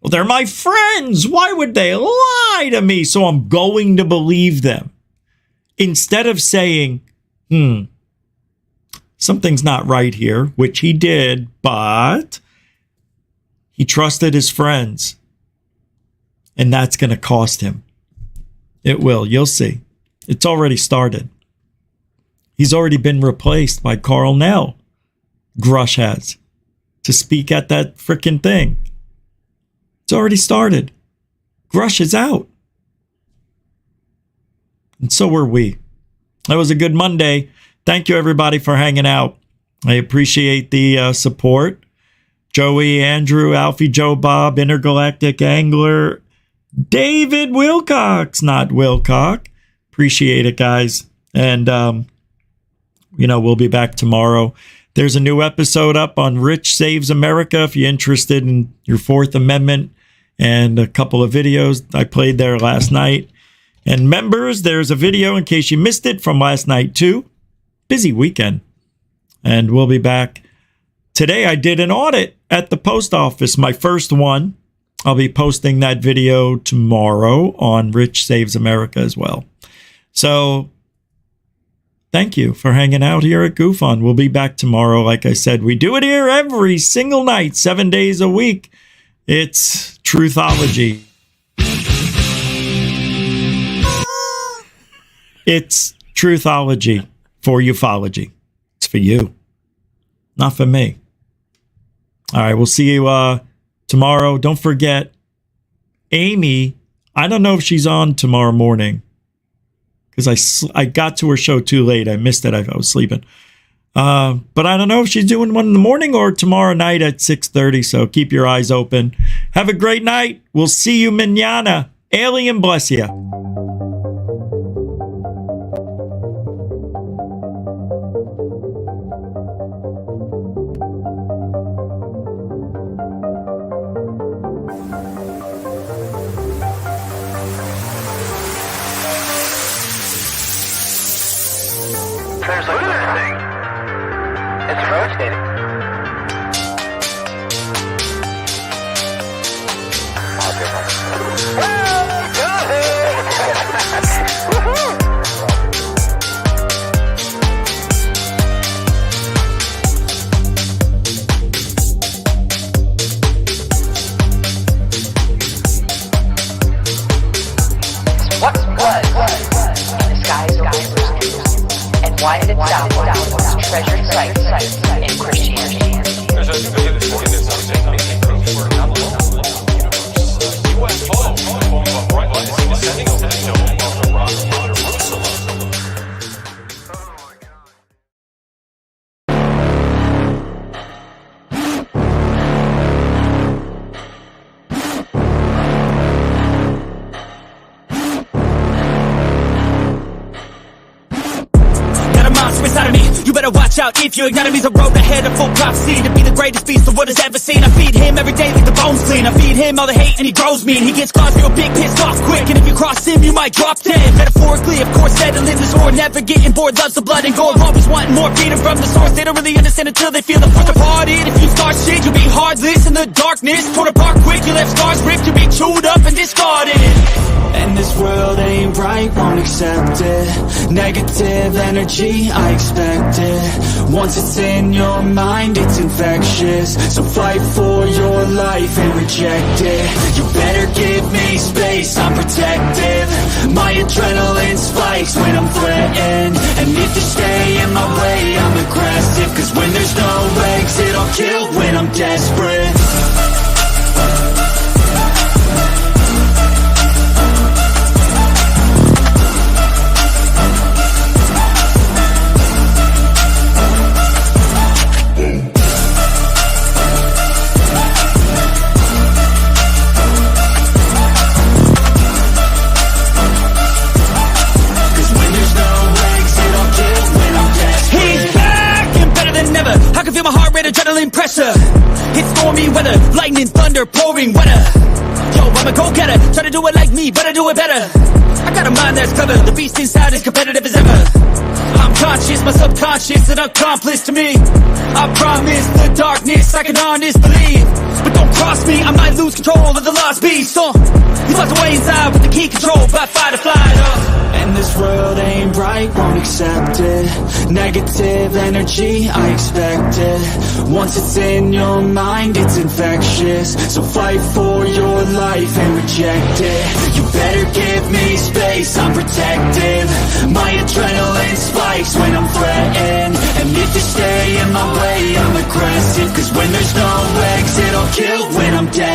A: Well, they're my friends. Why would they lie to me? So I'm going to believe them. Instead of saying, something's not right here, which he did, but he trusted his friends. And that's going to cost him. It will. You'll see. It's already started. He's already been replaced by Carl Nell. Grush has. To speak at that frickin' thing. It's already started. Grush is out. And so were we. That was a good Monday. Thank you, everybody, for hanging out. I appreciate the support. Joey, Andrew, Alfie, Joe, Bob, Intergalactic Angler, David Wilcox, not Wilcock. Appreciate it, guys. And, we'll be back tomorrow. There's a new episode up on Rich Saves America if you're interested in your Fourth Amendment, and a couple of videos I played there last night. And members, there's a video in case you missed it from last night too. Busy weekend. And we'll be back. Today I did an audit at the post office, my first one. I'll be posting that video tomorrow on Rich Saves America as well. So thank you for hanging out here at GUFON. We'll be back tomorrow. Like I said, we do it here every single night, 7 days a week. It's Truthology. It's Truthology for ufology. It's for you, not for me. All right, we'll see you tomorrow. Don't forget, Amy, I don't know if she's on tomorrow morning because I got to her show too late. I missed it. I was sleeping. But I don't know if she's doing one in the morning or tomorrow night at 6:30. So keep your eyes open. Have a great night. We'll see you mañana. Alien bless you.
U: Look at this thing. It's rotating. What was in the skies of Israel? And why did it down those treasured sites in Christianity?
G: Watch out if you ignite me, the road ahead of full prophecy to be the greatest beast the world has ever seen. I feed him every day like the bones clean. I feed him all the hate and he grows mean. He gets caught real big, pissed off quick, and if you cross him you might drop dead. Metaphorically, of course, settling the sword, never getting bored, loves the blood and gore, always wanting more, freedom from the source. They don't really understand until they feel the fuck apart. If you start shit, you'll be heartless in the darkness, torn apart quick. You left scars ripped, you'll be chewed up and discarded. And this world ain't right, won't accept it. Negative energy, I expect it. Once it's in your mind, it's infectious. So fight for your life and reject it. You better give me space, I'm protective. My adrenaline spikes when I'm threatened. And if you stay in my way, I'm aggressive. Cause when there's no exit, I'll kill when I'm desperate. pressure. It's stormy weather, lightning, thunder, pouring weather. Yo, I'm a go-getter, try to do it like me, but I do it better. I got a mind that's clever, the beast inside is competitive as ever. I'm conscious, my subconscious, an accomplice to me. I promise the darkness, I can honest believe. But don't cross me, I might lose control of the lost beast. He's locked away inside with the key control by fight or flight. And this world ain't right, won't accept it. Negative energy, I expect it. Once it's in your mind, it's infectious. So fight for your life and reject it. You better give me space, I'm protective. My adrenaline spikes when I'm threatened. And if you stay in my way, I'm aggressive. Cause when there's no exit, I'll kill when I'm dead.